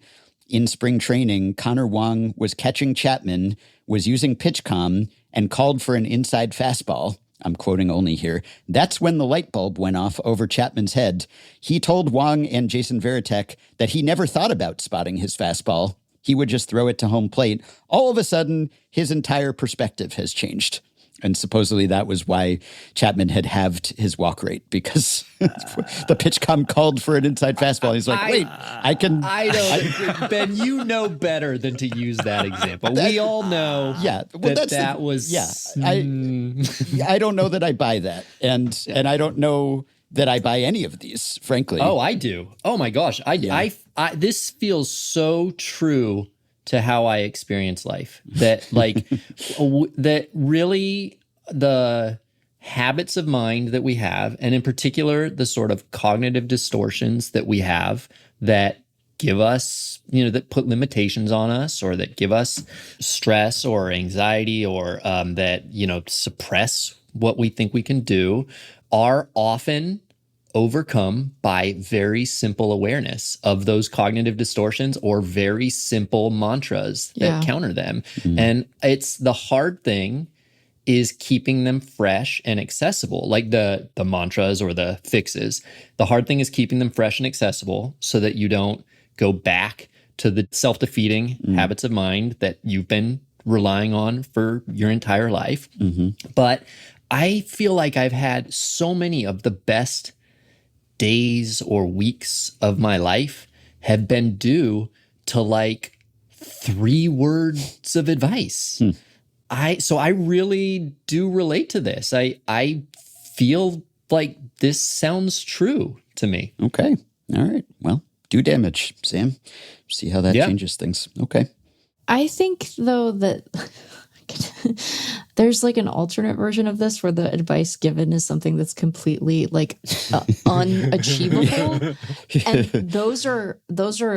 in spring training, Connor Wong was catching Chapman, was using PitchCom, and called for an inside fastball. I'm quoting Olney here. That's when the light bulb went off over Chapman's head. He told Wong and Jason Varitek that he never thought about spotting his fastball. He would just throw it to home plate. All of a sudden, his entire perspective has changed. And supposedly that was why Chapman had halved his walk rate, because the PitchCom called for an inside fastball. He's like, wait, I don't. Ben, you know better than to use that example. We all know that was. Yeah, I don't know that I buy that. And I don't know that I buy any of these, frankly. Oh, I do. Oh, my gosh. I this feels so true to how I experience life, that like that really the habits of mind that we have, and in particular the sort of cognitive distortions that we have that give us, you know, that put limitations on us, or that give us stress or anxiety, or that, you know, suppress what we think we can do, are often overcome by very simple awareness of those cognitive distortions, or very simple mantras that counter them. And it's the hard thing is keeping them fresh and accessible, like the mantras or the fixes. The hard thing is keeping them fresh and accessible so that you don't go back to the self-defeating habits of mind that you've been relying on for your entire life. But I feel like I've had so many of the best days or weeks of my life have been due to like 3 words of advice. I really do relate to this. I feel like this sounds true to me. Okay. All right. Well, do damage, Sam. See how that changes things. Okay. I think, though, that there's like an alternate version of this where the advice given is something that's completely like unachievable. And those are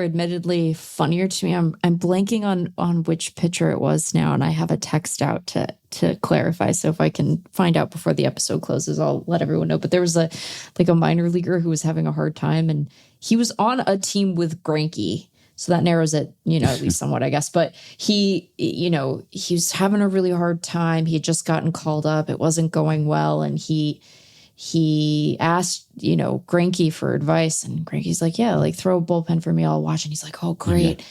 admittedly funnier to me. I'm blanking on which pitcher it was now, and I have a text out to clarify. So if I can find out before the episode closes, I'll let everyone know. But there was a minor leaguer who was having a hard time, and he was on a team with Greinke. So that narrows it, at least somewhat, I guess. But he was having a really hard time. He had just gotten called up. It wasn't going well. And he asked, Greinke for advice. And Greinke's like, yeah, like throw a bullpen for me. I'll watch. And he's like, oh, great.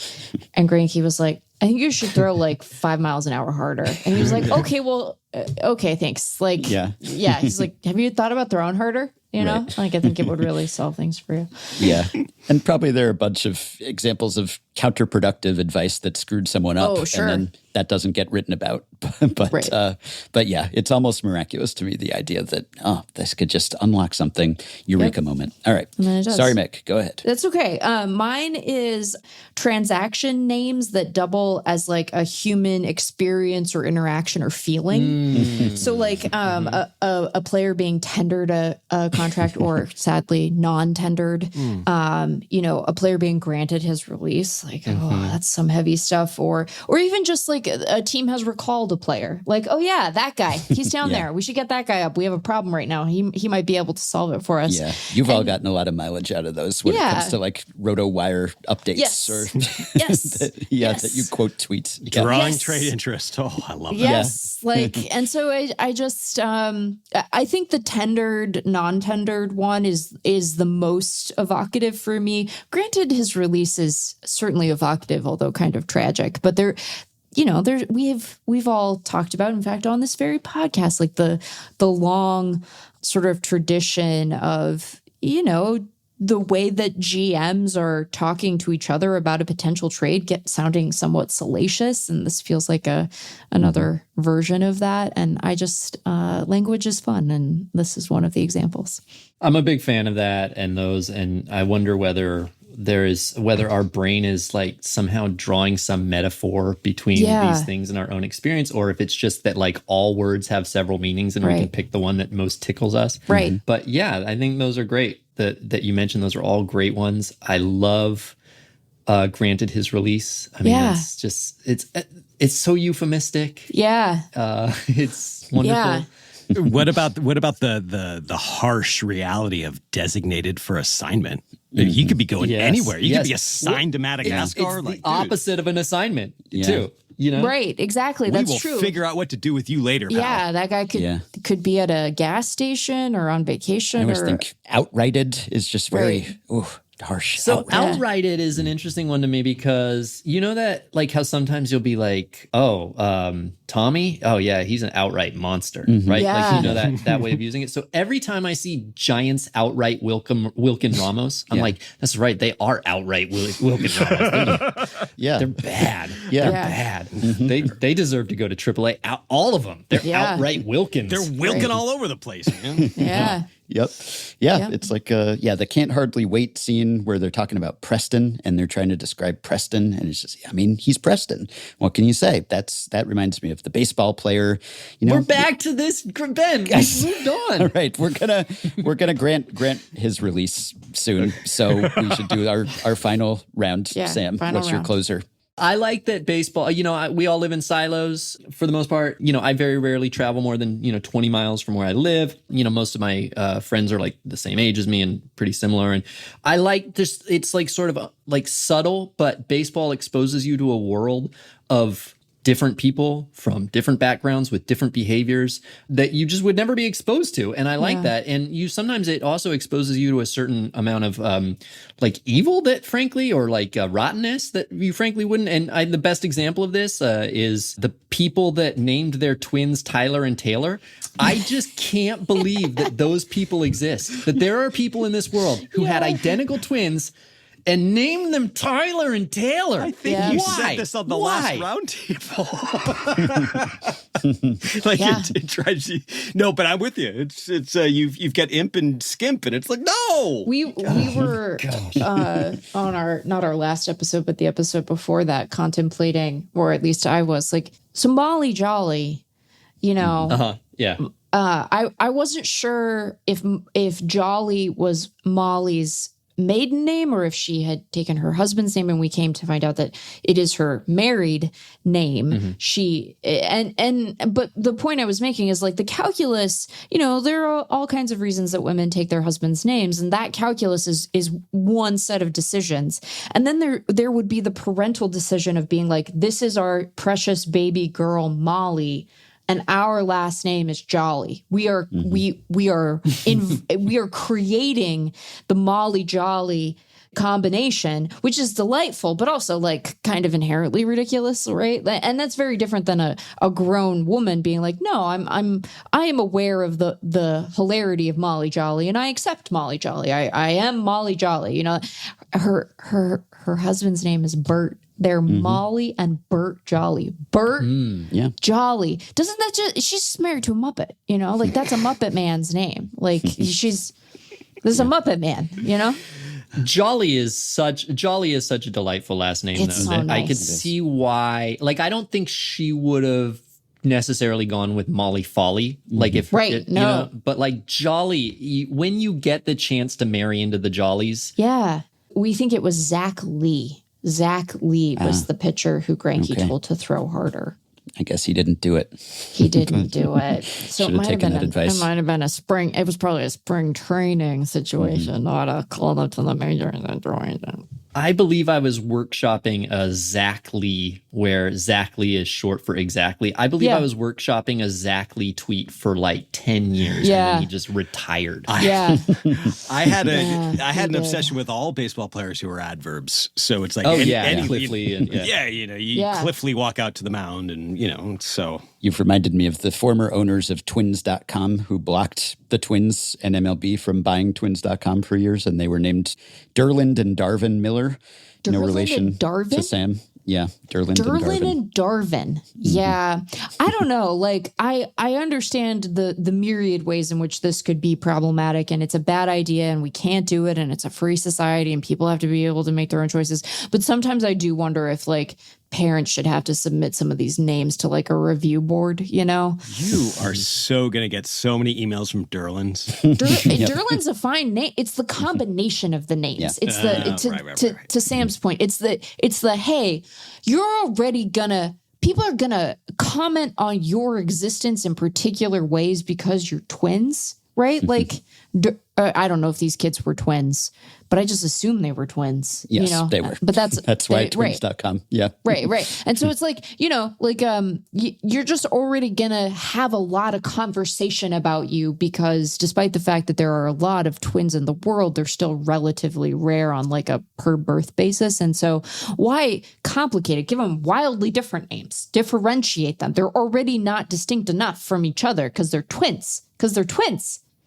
And Greinke was like, I think you should throw like 5 miles an hour harder. And he was like, okay, well, okay, thanks. Like, yeah. He's like, have you thought about throwing harder? Like, I think it would really solve things for you. Yeah. And probably there are a bunch of examples of counterproductive advice that screwed someone up. Oh, sure. And then that doesn't get written about. But yeah, it's almost miraculous to me, the idea that, this could just unlock something. Eureka moment. All right. Sorry, Mick. Go ahead. That's okay. Mine is transaction names that double as like a human experience or interaction or feeling. So like a player being tendered a contract or sadly non-tendered, a player being granted his release, like, that's some heavy stuff. Or even just like a team has recalled a player, like, oh yeah, that guy, he's down there. We should get that guy up. We have a problem right now. He might be able to solve it for us. Yeah. You've all gotten a lot of mileage out of those when it comes to like RotoWire updates that you quote tweets. Drawing trade interest. Oh, I love that. Yes. Like, and so I just, I think the tendered, non-tendered one is the most evocative for me. Granted, his release is certainly evocative, although kind of tragic, but we've all talked about, in fact, on this very podcast, like the long sort of tradition of, the way that GMs are talking to each other about a potential trade sounding somewhat salacious. And this feels like another version of that. And I just, language is fun. And this is one of the examples. I'm a big fan of that and those. And I wonder whether our brain is like somehow drawing some metaphor between these things in our own experience, or if it's just that like all words have several meanings and we can pick the one that most tickles us. Right. But yeah, I think those are great that you mentioned. Those are all great ones. I love granted his release. I mean, it's just, it's so euphemistic. Yeah. It's wonderful. Yeah. What about the harsh reality of designated for assignment? He could be going anywhere. He could be assigned to Madagascar. It's the opposite of an assignment too. Right, exactly. That's true. We will figure out what to do with you later. Yeah, that guy could be at a gas station or on vacation. I always think outrighted is just very harsh. So outrighted is an interesting one to me because you know that like how sometimes you'll be like, Tommy, oh yeah, he's an outright monster, right? Yeah. Like that way of using it. So every time I see Giants outright Wilkin Ramos, I'm like, that's right, they are outright Wilkin Ramos. They're bad. Yeah. They're bad. They deserve to go to AAA. All of them. They're outright Wilkins. They're Wilkin all over the place, man. Yeah. Yep. It's like the Can't Hardly Wait scene where they're talking about Preston and they're trying to describe Preston, and it's just, he's Preston. What can you say? That reminds me of the baseball player. We're back to this, Ben. We've moved on. All right, we're gonna grant his release soon, so we should do our final round. Sam, what's your closer? I like that baseball, we all live in silos for the most part. I very rarely travel more than, 20 miles from where I live. Most of my friends are like the same age as me and pretty similar. And I like this. It's like sort of like subtle, but baseball exposes you to a world of different people from different backgrounds with different behaviors that you just would never be exposed to. And I like that. And sometimes it also exposes you to a certain amount of like evil that frankly, or like rottenness that you frankly wouldn't. And the best example of this is the people that named their twins Tyler and Taylor. I just can't believe that those people exist, that there are people in this world who had identical twins and name them Tyler and Taylor. I think you said this on the last roundtable. It tries to, no, but I'm with you. It's you've got imp and skimp, and it's like no. We were on our not our last episode, but the episode before that, contemplating, or at least I was like, so Molly Jolly, you know. Yeah. I wasn't sure if Jolly was Molly's maiden name or if she had taken her husband's name, and we came to find out that it is her married name. But the point I was making is like the calculus, you know, there are all kinds of reasons that women take their husband's names, and that calculus is one set of decisions. And then there would be the parental decision of being like, this is our precious baby girl Molly, and our last name is Jolly. We are creating the Molly Jolly combination, which is delightful, but also like kind of inherently ridiculous, right? And that's very different than a grown woman being like, no, I am aware of the hilarity of Molly Jolly, and I accept Molly Jolly. I am Molly Jolly. You know, her husband's name is Bert. They're Molly and Bert Jolly. Bert Jolly. Doesn't that she's married to a Muppet, you know? Like that's a Muppet man's name. Like this is a Muppet man, you know? Jolly is such a delightful last name, It's though. so nice. I could see why. Like, I don't think she would have necessarily gone with Molly Folly. Like if Right, no. you know, but like Jolly, when you get the chance to marry into the Jollies. Yeah. We think it was Zach Lee. Zach Lee was the pitcher who Greinke told to throw harder. I guess he didn't do it. He didn't do it. So Should have taken that advice. It might have been it was probably a spring training situation, not a call up to the major and join them. I believe I was workshopping a Zach Lee, where Zach Lee is short for exactly. I believe I was workshopping a Zach Lee tweet for like 10 years. And then he just retired. I had an obsession with all baseball players who were adverbs. So it's like, Cliff Lee. Cliff Lee walk out to the mound and, you know, so. You've reminded me of the former owners of Twins.com who blocked the Twins and MLB from buying Twins.com for years, and they were named Derland and Darvin Miller. No relation to Sam. Yeah, Derland and Darvin. Yeah. I don't know. Like, I understand the myriad ways in which this could be problematic, and it's a bad idea, and we can't do it, and it's a free society, and people have to be able to make their own choices. But sometimes I do wonder if, like, parents should have to submit some of these names to like a review board, you know? You are so going to get so many emails from Derlands. Derland's a fine name. It's the combination of the names. It's to Sam's point. It's the, hey, people are gonna comment on your existence in particular ways because you're twins, right? Like, I don't know if these kids were twins, but I just assume they were twins. Yes, you know? they were. But that's why twins.com. Yeah. Right. And so it's like, you know, like you're just already going to have a lot of conversation about you because despite the fact that there are a lot of twins in the world, they're still relatively rare on like a per birth basis. And so why complicate it? Give them wildly different names. Differentiate them. They're already not distinct enough from each other because they're twins.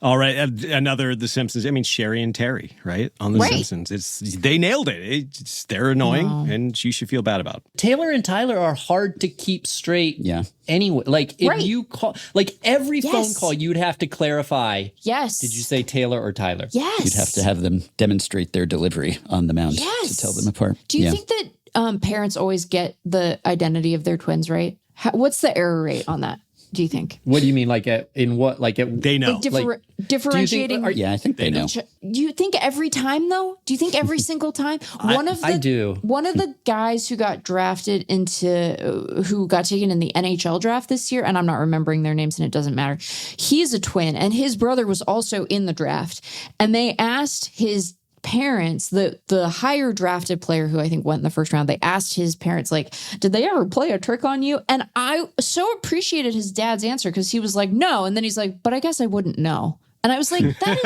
All right, another The Simpsons. I mean, Sherry and Terry, right? On The Simpsons. They nailed it. They're annoying, and you should feel bad about it. Taylor and Tyler are hard to keep straight. Yeah. Anyway, like if you call, like every phone call, you'd have to clarify. Yes. Did you say Taylor or Tyler? Yes. You'd have to have them demonstrate their delivery on the mound to tell them apart. Do you think that parents always get the identity of their twins right? What's the error rate on that? Do you think? What do you mean? Like in what? Like they know. Like differentiating. I think they know. Do you think every time though? Do you think every single time? I do. One of the guys who got drafted who got taken in the NHL draft this year, and I'm not remembering their names, and it doesn't matter. He's a twin, and his brother was also in the draft, and they asked his parents, the higher drafted player who I think went in the first round, they asked his parents, like, did they ever play a trick on you? And I so appreciated his dad's answer because he was like, no. And then he's like, but I guess I wouldn't know. And I was like, that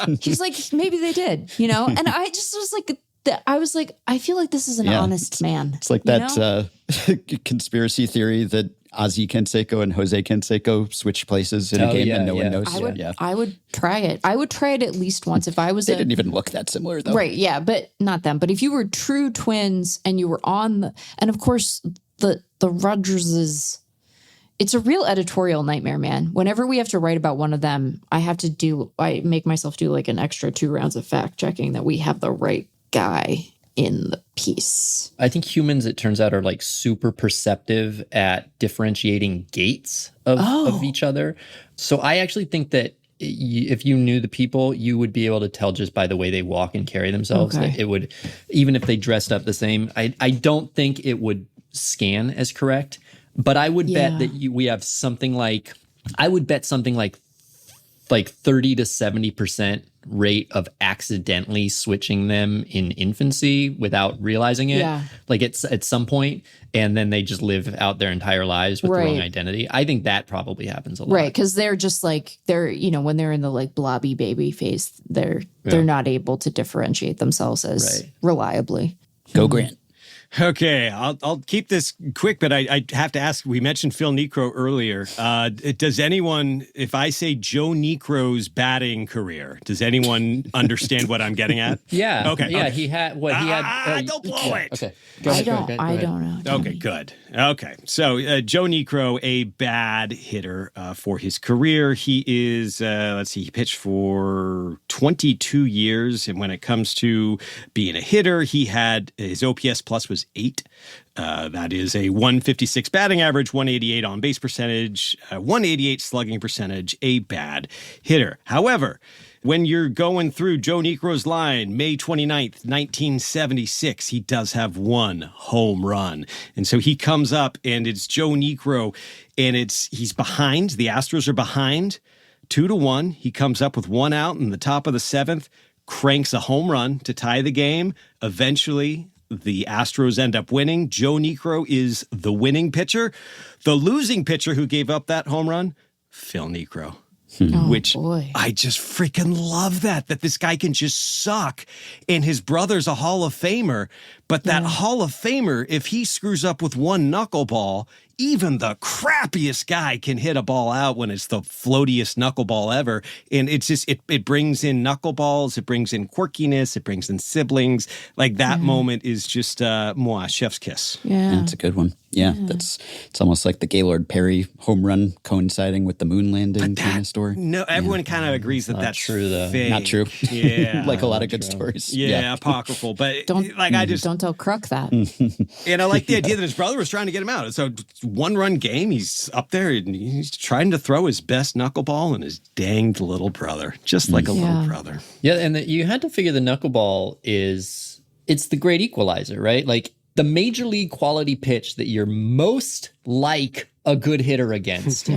is he's like, maybe they did, you know? And I just was like, I feel like this is an honest man. It's like that conspiracy theory that Ozzie Canseco and Jose Canseco switch places in a game and no one knows? I would try it. I would try it at least once if I was They didn't even look that similar, though. Right, yeah, but not them. But if you were true twins and you were on the... And, of course, the Rodgerses... It's a real editorial nightmare, man. Whenever we have to write about one of them, I make myself do like an extra 2 rounds of fact checking that we have the right guy in the piece. I think humans, it turns out, are like super perceptive at differentiating gaits of each other. So I actually think that if you knew the people, you would be able to tell just by the way they walk and carry themselves. Okay. That it would, even if they dressed up the same, I don't think it would scan as correct. But I would bet that we have something like, I would bet something like 30 to 70% rate of accidentally switching them in infancy without realizing it. Yeah. Like it's at some point, and then they just live out their entire lives with the wrong identity. I think that probably happens a lot. Right, because they're just like, when they're in the like blobby baby phase, they're not able to differentiate themselves as reliably. Go Grant. Okay, I'll keep this quick, but I have to ask, we mentioned Phil Niekro earlier. Does anyone, if I say Joe Niekro's batting career, does anyone understand what I'm getting at? Yeah. Okay. Yeah, he had don't blow it. Okay. I don't know. Tell Okay, me. good. Okay, so Joe Niekro, a bad hitter for his career. He is, he pitched for 22 years, and when it comes to being a hitter, he had, his OPS plus was 8. That is a 156 batting average, 188 on base percentage, 188 slugging percentage, a bad hitter. However, when you're going through Joe Niekro's line, May 29th, 1976, he does have 1 home run. And so he comes up, and it's Joe Niekro, and he's behind. The Astros are behind 2-1. He comes up with 1 out in the top of the 7th, cranks a home run to tie the game. Eventually, the Astros end up winning. Joe Niekro is the winning pitcher. The losing pitcher who gave up that home run, Phil Niekro. Which I just freaking love that this guy can just suck. And his brother's a Hall of Famer. But that Hall of Famer, if he screws up with 1 knuckleball, even the crappiest guy can hit a ball out when it's the floatiest knuckleball ever. And it's just, it brings in knuckleballs, it brings in quirkiness, it brings in siblings. Like that moment is just, chef's kiss. Yeah. That's a good one. Yeah, it's almost like the Gaylord Perry home run coinciding with the moon landing kind of story. No, everyone kind of agrees that that's true, though. fake. Not true. Yeah. Like a lot of good stories. Yeah, apocryphal. But Don't tell Kruk that. And I like the idea that his brother was trying to get him out. So 1-run game, he's up there and he's trying to throw his best knuckleball and his danged little brother, just like a little brother. Yeah, and you had to figure the knuckleball it's the great equalizer, right? Like the major league quality pitch that you're most like a good hitter against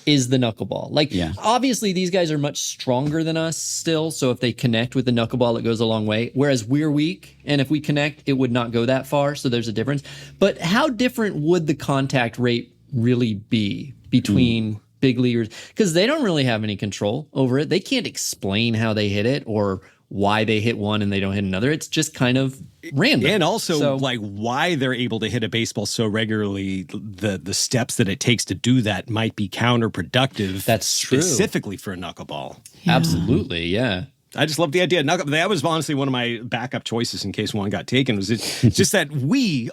is the knuckleball. Like, obviously, these guys are much stronger than us still. So if they connect with the knuckleball, it goes a long way. Whereas we're weak. And if we connect, it would not go that far. So there's a difference. But how different would the contact rate really be between big leaguers? Because they don't really have any control over it. They can't explain how they hit it or why they hit one and they don't hit another. It's just kind of random. And also like why they're able to hit a baseball so regularly, the steps that it takes to do that might be counterproductive. That's specifically for a knuckleball. Yeah. Absolutely, yeah. I just love the idea. That was honestly one of my backup choices in case one got taken. It's just that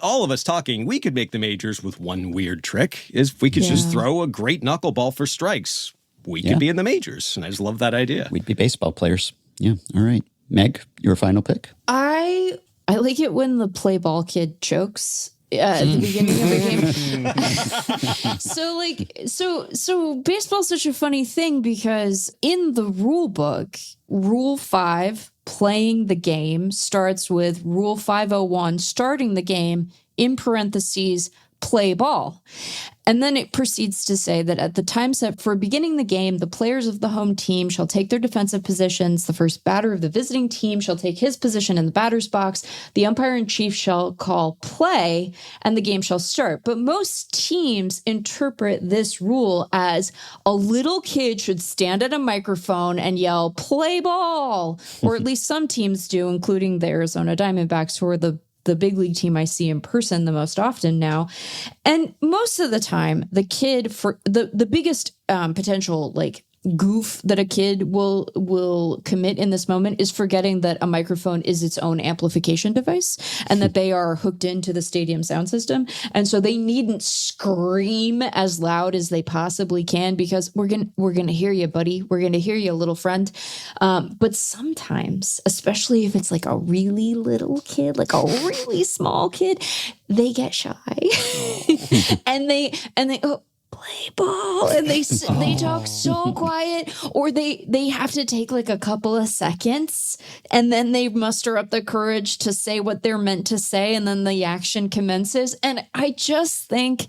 all of us talking, we could make the majors with one weird trick. Is if we could just throw a great knuckleball for strikes, we could be in the majors. And I just love that idea. We'd be baseball players. Yeah. All right. Meg, your final pick? I like it when the play ball kid chokes at the beginning of the game. So baseball's such a funny thing because in the rule book, Rule 5, playing the game, starts with Rule 501, starting the game, in parentheses, play ball. And then it proceeds to say that at the time set for beginning the game, the players of the home team shall take their defensive positions. The first batter of the visiting team shall take his position in the batter's box. The umpire-in-chief shall call play, and the game shall start. But most teams interpret this rule as a little kid should stand at a microphone and yell, play ball, or at least some teams do, including the Arizona Diamondbacks, who are the the big league team I see in person the most often now. And most of the time, the kid for the biggest potential like goof that a kid will commit in this moment is forgetting that a microphone is its own amplification device and that they are hooked into the stadium sound system. And so they needn't scream as loud as they possibly can because we're going to hear you, buddy. We're going to hear you, little friend. But sometimes, especially if it's like a really little kid, like a really small kid, they get shy and they play ball, and they talk so quiet, or they have to take like a couple of seconds and then they muster up the courage to say what they're meant to say, and then the action commences. And I just think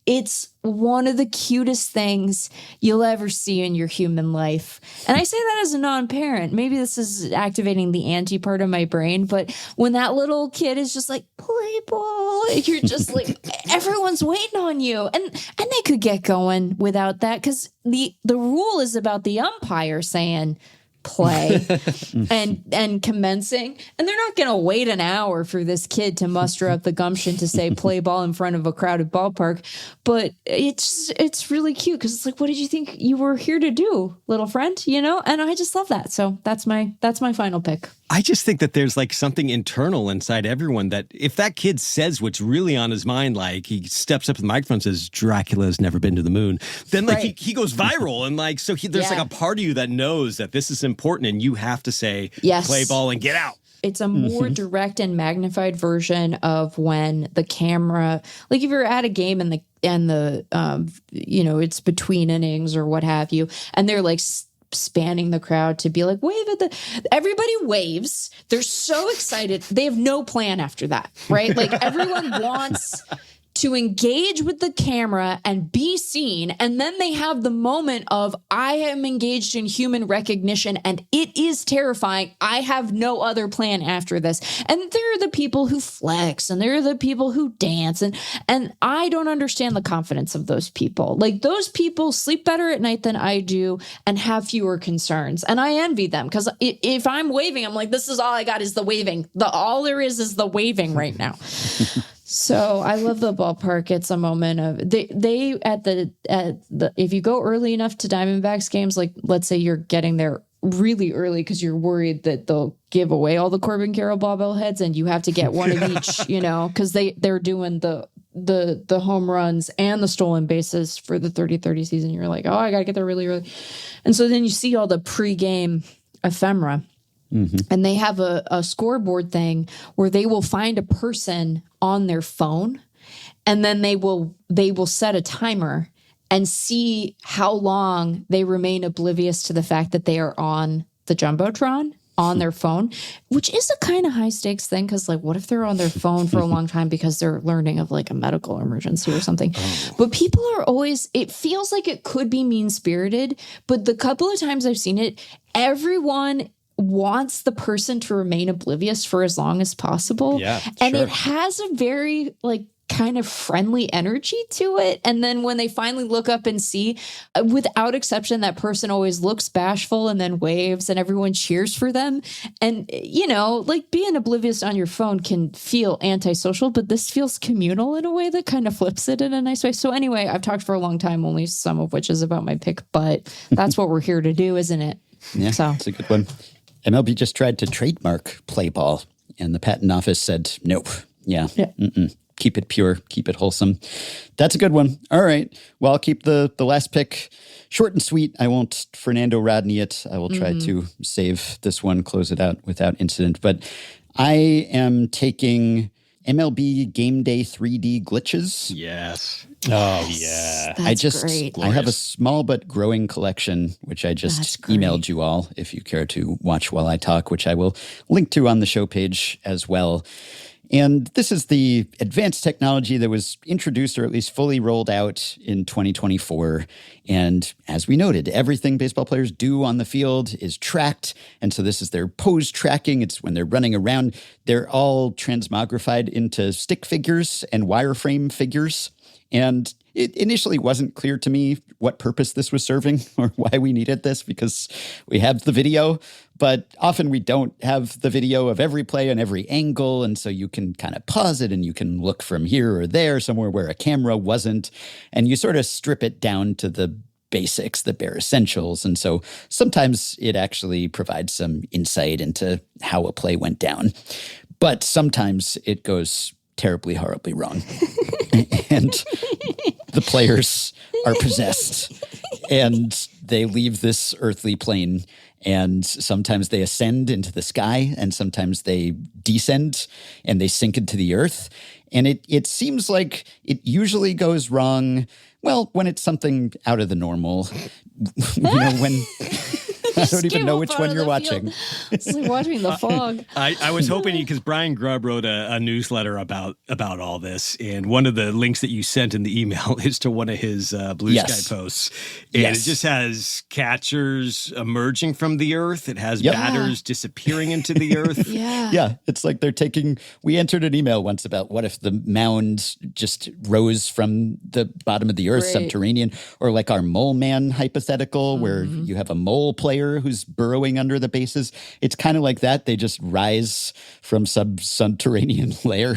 it's one of the cutest things you'll ever see in your human life. And I say that as a non-parent. Maybe this is activating the anti part of my brain, but when that little kid is just like, play ball, you're just like, everyone's waiting on you. And they could get going without that, because the rule is about the umpire saying play and commencing, and they're not going to wait an hour for this kid to muster up the gumption to say play ball in front of a crowded ballpark. But it's really cute because it's like, what did you think you were here to do, little friend? You know, and I just love that. So that's my final pick. I just think that there's like something internal inside everyone that if that kid says what's really on his mind, like he steps up to the microphone and says, Dracula's never been to the moon, then like he goes viral. And like, so there's like a part of you that knows that this is important and you have to say, play ball and get out. It's a more direct and magnified version of when the camera, like if you're at a game and the it's between innings or what have you, and they're like spanning the crowd to be like, wave at everybody waves. They're so excited. They have no plan after that, right? Like everyone wants to engage with the camera and be seen. And then they have the moment of, I am engaged in human recognition and it is terrifying. I have no other plan after this. And there are the people who flex and there are the people who dance. And I don't understand the confidence of those people. Like those people sleep better at night than I do and have fewer concerns. And I envy them because if I'm waving, I'm like, this is all I got is the waving. All there is the waving right now. So I love the ballpark. It's a moment of they at the if you go early enough to Diamondbacks games, like let's say you're getting there really early because you're worried that they'll give away all the Corbin Carroll bobbleheads and you have to get one of each, because they're doing the home runs and the stolen bases for the 30-30 season. You're like, oh, I gotta get there really early, and so then you see all the pregame ephemera. Mm-hmm. And they have a scoreboard thing where they will find a person on their phone and then they will set a timer and see how long they remain oblivious to the fact that they are on the Jumbotron on their phone, which is a kind of high stakes thing. Cause like, what if they're on their phone for a long time because they're learning of like a medical emergency or something? Oh. But people are always, it feels like it could be mean spirited, but the couple of times I've seen it, everyone wants the person to remain oblivious for as long as possible. Yeah, and it has a very like kind of friendly energy to it. And then when they finally look up and see, without exception, that person always looks bashful and then waves and everyone cheers for them. And, like being oblivious on your phone can feel antisocial, but this feels communal in a way that kind of flips it in a nice way. So anyway, I've talked for a long time, only some of which is about my pick, but that's what we're here to do, isn't it? Yeah, that's a good one. MLB just tried to trademark play ball, and the patent office said, nope. Yeah. Keep it pure. Keep it wholesome. That's a good one. All right. Well, I'll keep the last pick short and sweet. I won't Fernando Rodney it. I will try to save this one, close it out without incident. But I am taking MLB Game Day 3D glitches. Yes. Oh, yeah. That's great. I have a small but growing collection, which I just emailed you all if you care to watch while I talk, which I will link to on the show page as well. And this is the advanced technology that was introduced or at least fully rolled out in 2024. And as we noted, everything baseball players do on the field is tracked. And so this is their pose tracking. It's when they're running around. They're all transmogrified into stick figures and wireframe figures. And it initially wasn't clear to me what purpose this was serving or why we needed this, because we have the video, but often we don't have the video of every play and every angle. And so you can kind of pause it and you can look from here or there, somewhere where a camera wasn't, and you sort of strip it down to the basics, the bare essentials. And so sometimes it actually provides some insight into how a play went down. But sometimes it goes terribly, horribly wrong. And the players are possessed and they leave this earthly plane. And sometimes they ascend into the sky and sometimes they descend and they sink into the earth. And it seems like it usually goes wrong, well, when it's something out of the normal. When I don't even know which one you're watching. It's like watching The Fog. I was hoping, because Brian Grubb wrote a newsletter about all this, and one of the links that you sent in the email is to one of his Blue Sky posts. And it just has catchers emerging from the earth. It has batters disappearing into the earth. Yeah, it's like they're we entered an email once about what if the mound just rose from the bottom of the earth, subterranean, or like our mole man hypothetical, where you have a mole player who's burrowing under the bases. It's kind of like that. They just rise from subterranean layer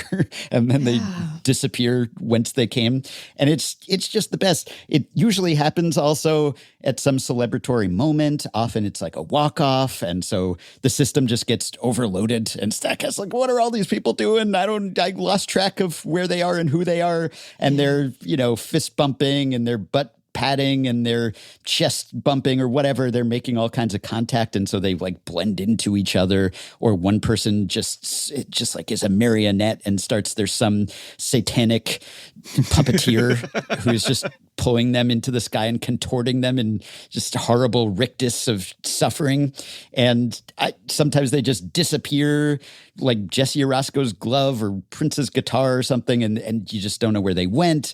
and then they disappear whence they came. And it's just the best. It usually happens also at some celebratory moment. Often it's like a walk-off. And so the system just gets overloaded and Statcast's like, what are all these people doing? I lost track of where they are and who they are. And they're, fist bumping and their butt patting and their chest bumping or whatever. They're making all kinds of contact. And so they like blend into each other, or one person just like is a marionette and there's some satanic puppeteer who's just pulling them into the sky and contorting them in just horrible rictus of suffering. And sometimes they just disappear like Jesse Orozco's glove or Prince's guitar or something. And you just don't know where they went.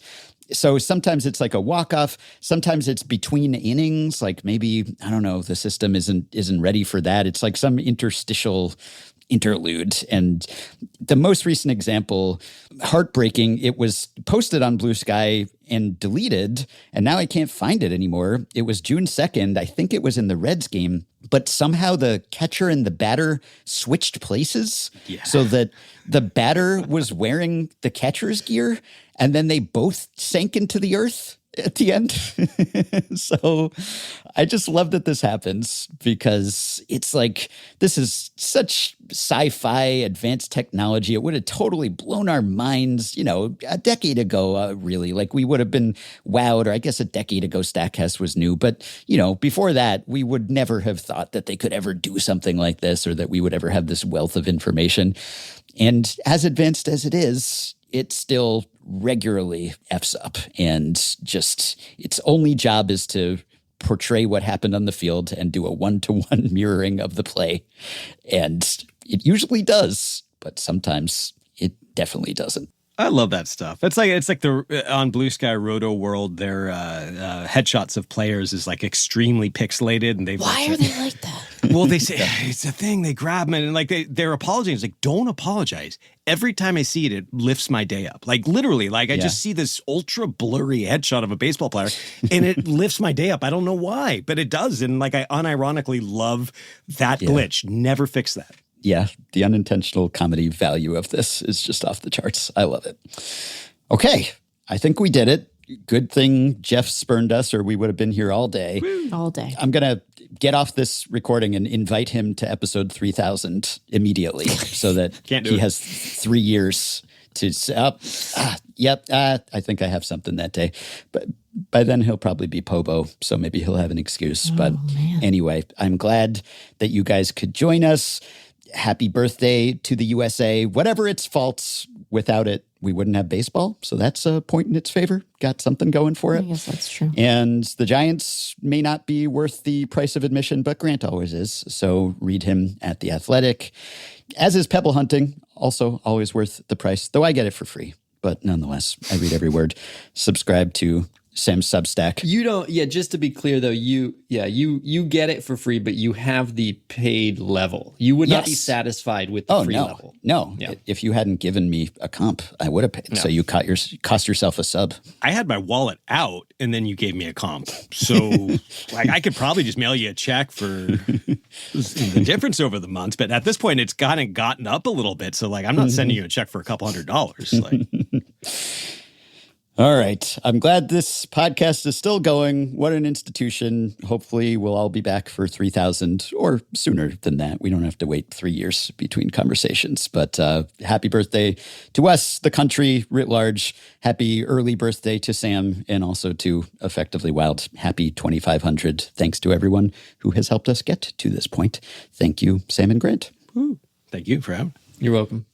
So sometimes it's like a walk-off. Sometimes it's between innings. Like maybe, I don't know, the system isn't ready for that. It's like some interstitial interlude. And the most recent example, heartbreaking, it was posted on Blue Sky and deleted, and now I can't find it anymore. It was June 2nd. I think it was in the Reds game, but somehow the catcher and the batter switched places so that the batter was wearing the catcher's gear, and then they both sank into the earth at the end. So I just love that this happens, because it's like, this is such sci-fi advanced technology. It would have totally blown our minds, a decade ago, really. Like we would have been wowed, or I guess a decade ago Statcast was new. But, before that, we would never have thought that they could ever do something like this, or that we would ever have this wealth of information. And as advanced as it is, it still regularly F's up, and just its only job is to portray what happened on the field and do a one-to-one mirroring of the play. And it usually does, but sometimes it definitely doesn't. I love that stuff. It's like the on Blue Sky Roto World, their headshots of players is like extremely pixelated, and Why are they like that? Well, they say it's a thing. They grab them and like they're apologizing. It's like, don't apologize. Every time I see it, it lifts my day up. Like literally, like I just see this ultra blurry headshot of a baseball player, and it lifts my day up. I don't know why, but it does. And like I unironically love that glitch. Never fix that. Yeah, the unintentional comedy value of this is just off the charts. I love it. Okay, I think we did it. Good thing Jeff spurned us, or we would have been here all day. All day. I'm going to get off this recording and invite him to episode 3000 immediately so that he has 3 years to say, I think I have something that day. But by then he'll probably be Pobo, so maybe he'll have an excuse. But anyway, I'm glad that you guys could join us. Happy birthday to the USA. Whatever its faults, without it, we wouldn't have baseball. So that's a point in its favor. Got something going for it. I guess that's true. And the Giants may not be worth the price of admission, but Grant always is. So read him at The Athletic. As is Pebble Hunting, also always worth the price, though I get it for free. But nonetheless, I read every word. Subscribe to Sam's Substack. You don't, just to be clear though, you get it for free, but you have the paid level. You would not be satisfied with the free level. No. Yeah. If you hadn't given me a comp, I would have paid. No. So you cost yourself a sub. I had my wallet out and then you gave me a comp. So like I could probably just mail you a check for the difference over the months. But at this point, it's kind of gotten up a little bit. So like I'm not sending you a check for a couple $100s. Like. All right. I'm glad this podcast is still going. What an institution. Hopefully we'll all be back for 3,000 or sooner than that. We don't have to wait 3 years between conversations. But happy birthday to us, the country writ large. Happy early birthday to Sam and also to Effectively Wild. Happy 2,500. Thanks to everyone who has helped us get to this point. Thank you, Sam and Grant. Ooh, thank you for having me. You're welcome.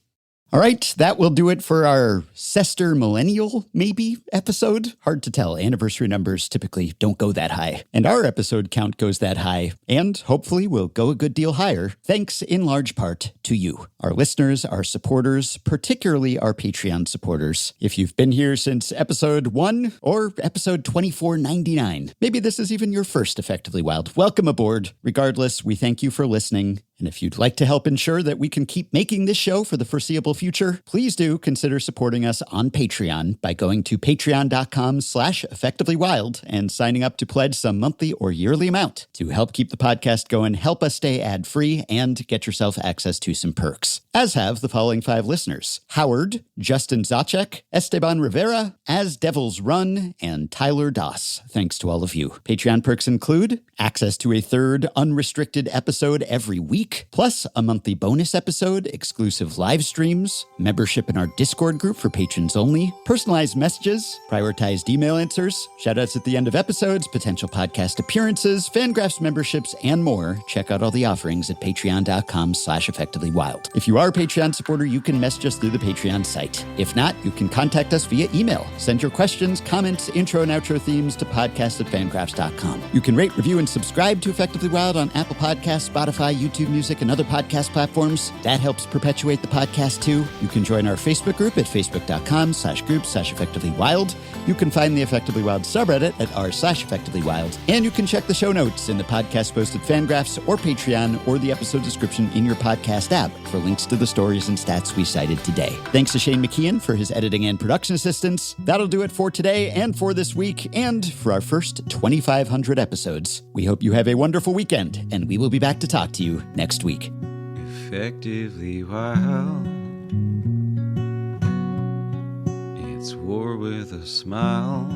All right, that will do it for our Sester Millennial, maybe, episode. Hard to tell. Anniversary numbers typically don't go that high. And our episode count goes that high, and hopefully will go a good deal higher, thanks in large part to you, our listeners, our supporters, particularly our Patreon supporters. If you've been here since episode 1 or episode 2499, maybe this is even your first Effectively Wild, welcome aboard. Regardless, we thank you for listening. And if you'd like to help ensure that we can keep making this show for the foreseeable future, please do consider supporting us on Patreon by going to patreon.com/effectivelywild and signing up to pledge some monthly or yearly amount to help keep the podcast going, help us stay ad-free, and get yourself access to some perks. As have the following 5 listeners: Howard, Justin Zacek, Esteban Rivera, As Devils Run, and Tyler Doss. Thanks to all of you. Patreon perks include access to a 3rd unrestricted episode every week, plus a monthly bonus episode, exclusive live streams, membership in our Discord group for patrons only, personalized messages, prioritized email answers, shoutouts at the end of episodes, potential podcast appearances, FanGraphs memberships, and more. Check out all the offerings at patreon.com/effectivelywild. If you are a Patreon supporter, you can message us through the Patreon site. If not, you can contact us via email. Send your questions, comments, intro and outro themes to podcast@fangraphs.com. You can rate, review, and subscribe to Effectively Wild on Apple Podcasts, Spotify, YouTube Music, and other podcast platforms. That helps perpetuate the podcast too. You can join our Facebook group at facebook.com/group/effectivelywild. You can find the Effectively Wild subreddit at r/effectivelywild. And you can check the show notes in the podcast post at FanGraphs or Patreon or the episode description in your podcast app for links to the stories and stats we cited today. Thanks to Shane McKeon for his editing and production assistance. That'll do it for today and for this week and for our first 2,500 episodes. We hope you have a wonderful weekend, and we will be back to talk to you next week. Effectively Wild. It's war with a smile.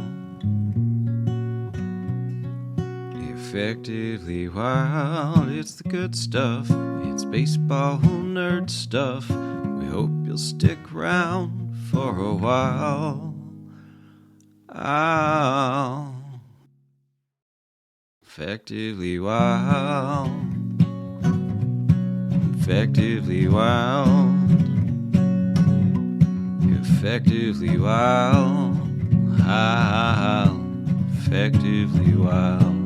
Effectively Wild. It's the good stuff. It's baseball nerd stuff. We hope you'll stick around for a while. Effectively Wild. Effectively Wild. Effectively Wild. Effectively Wild.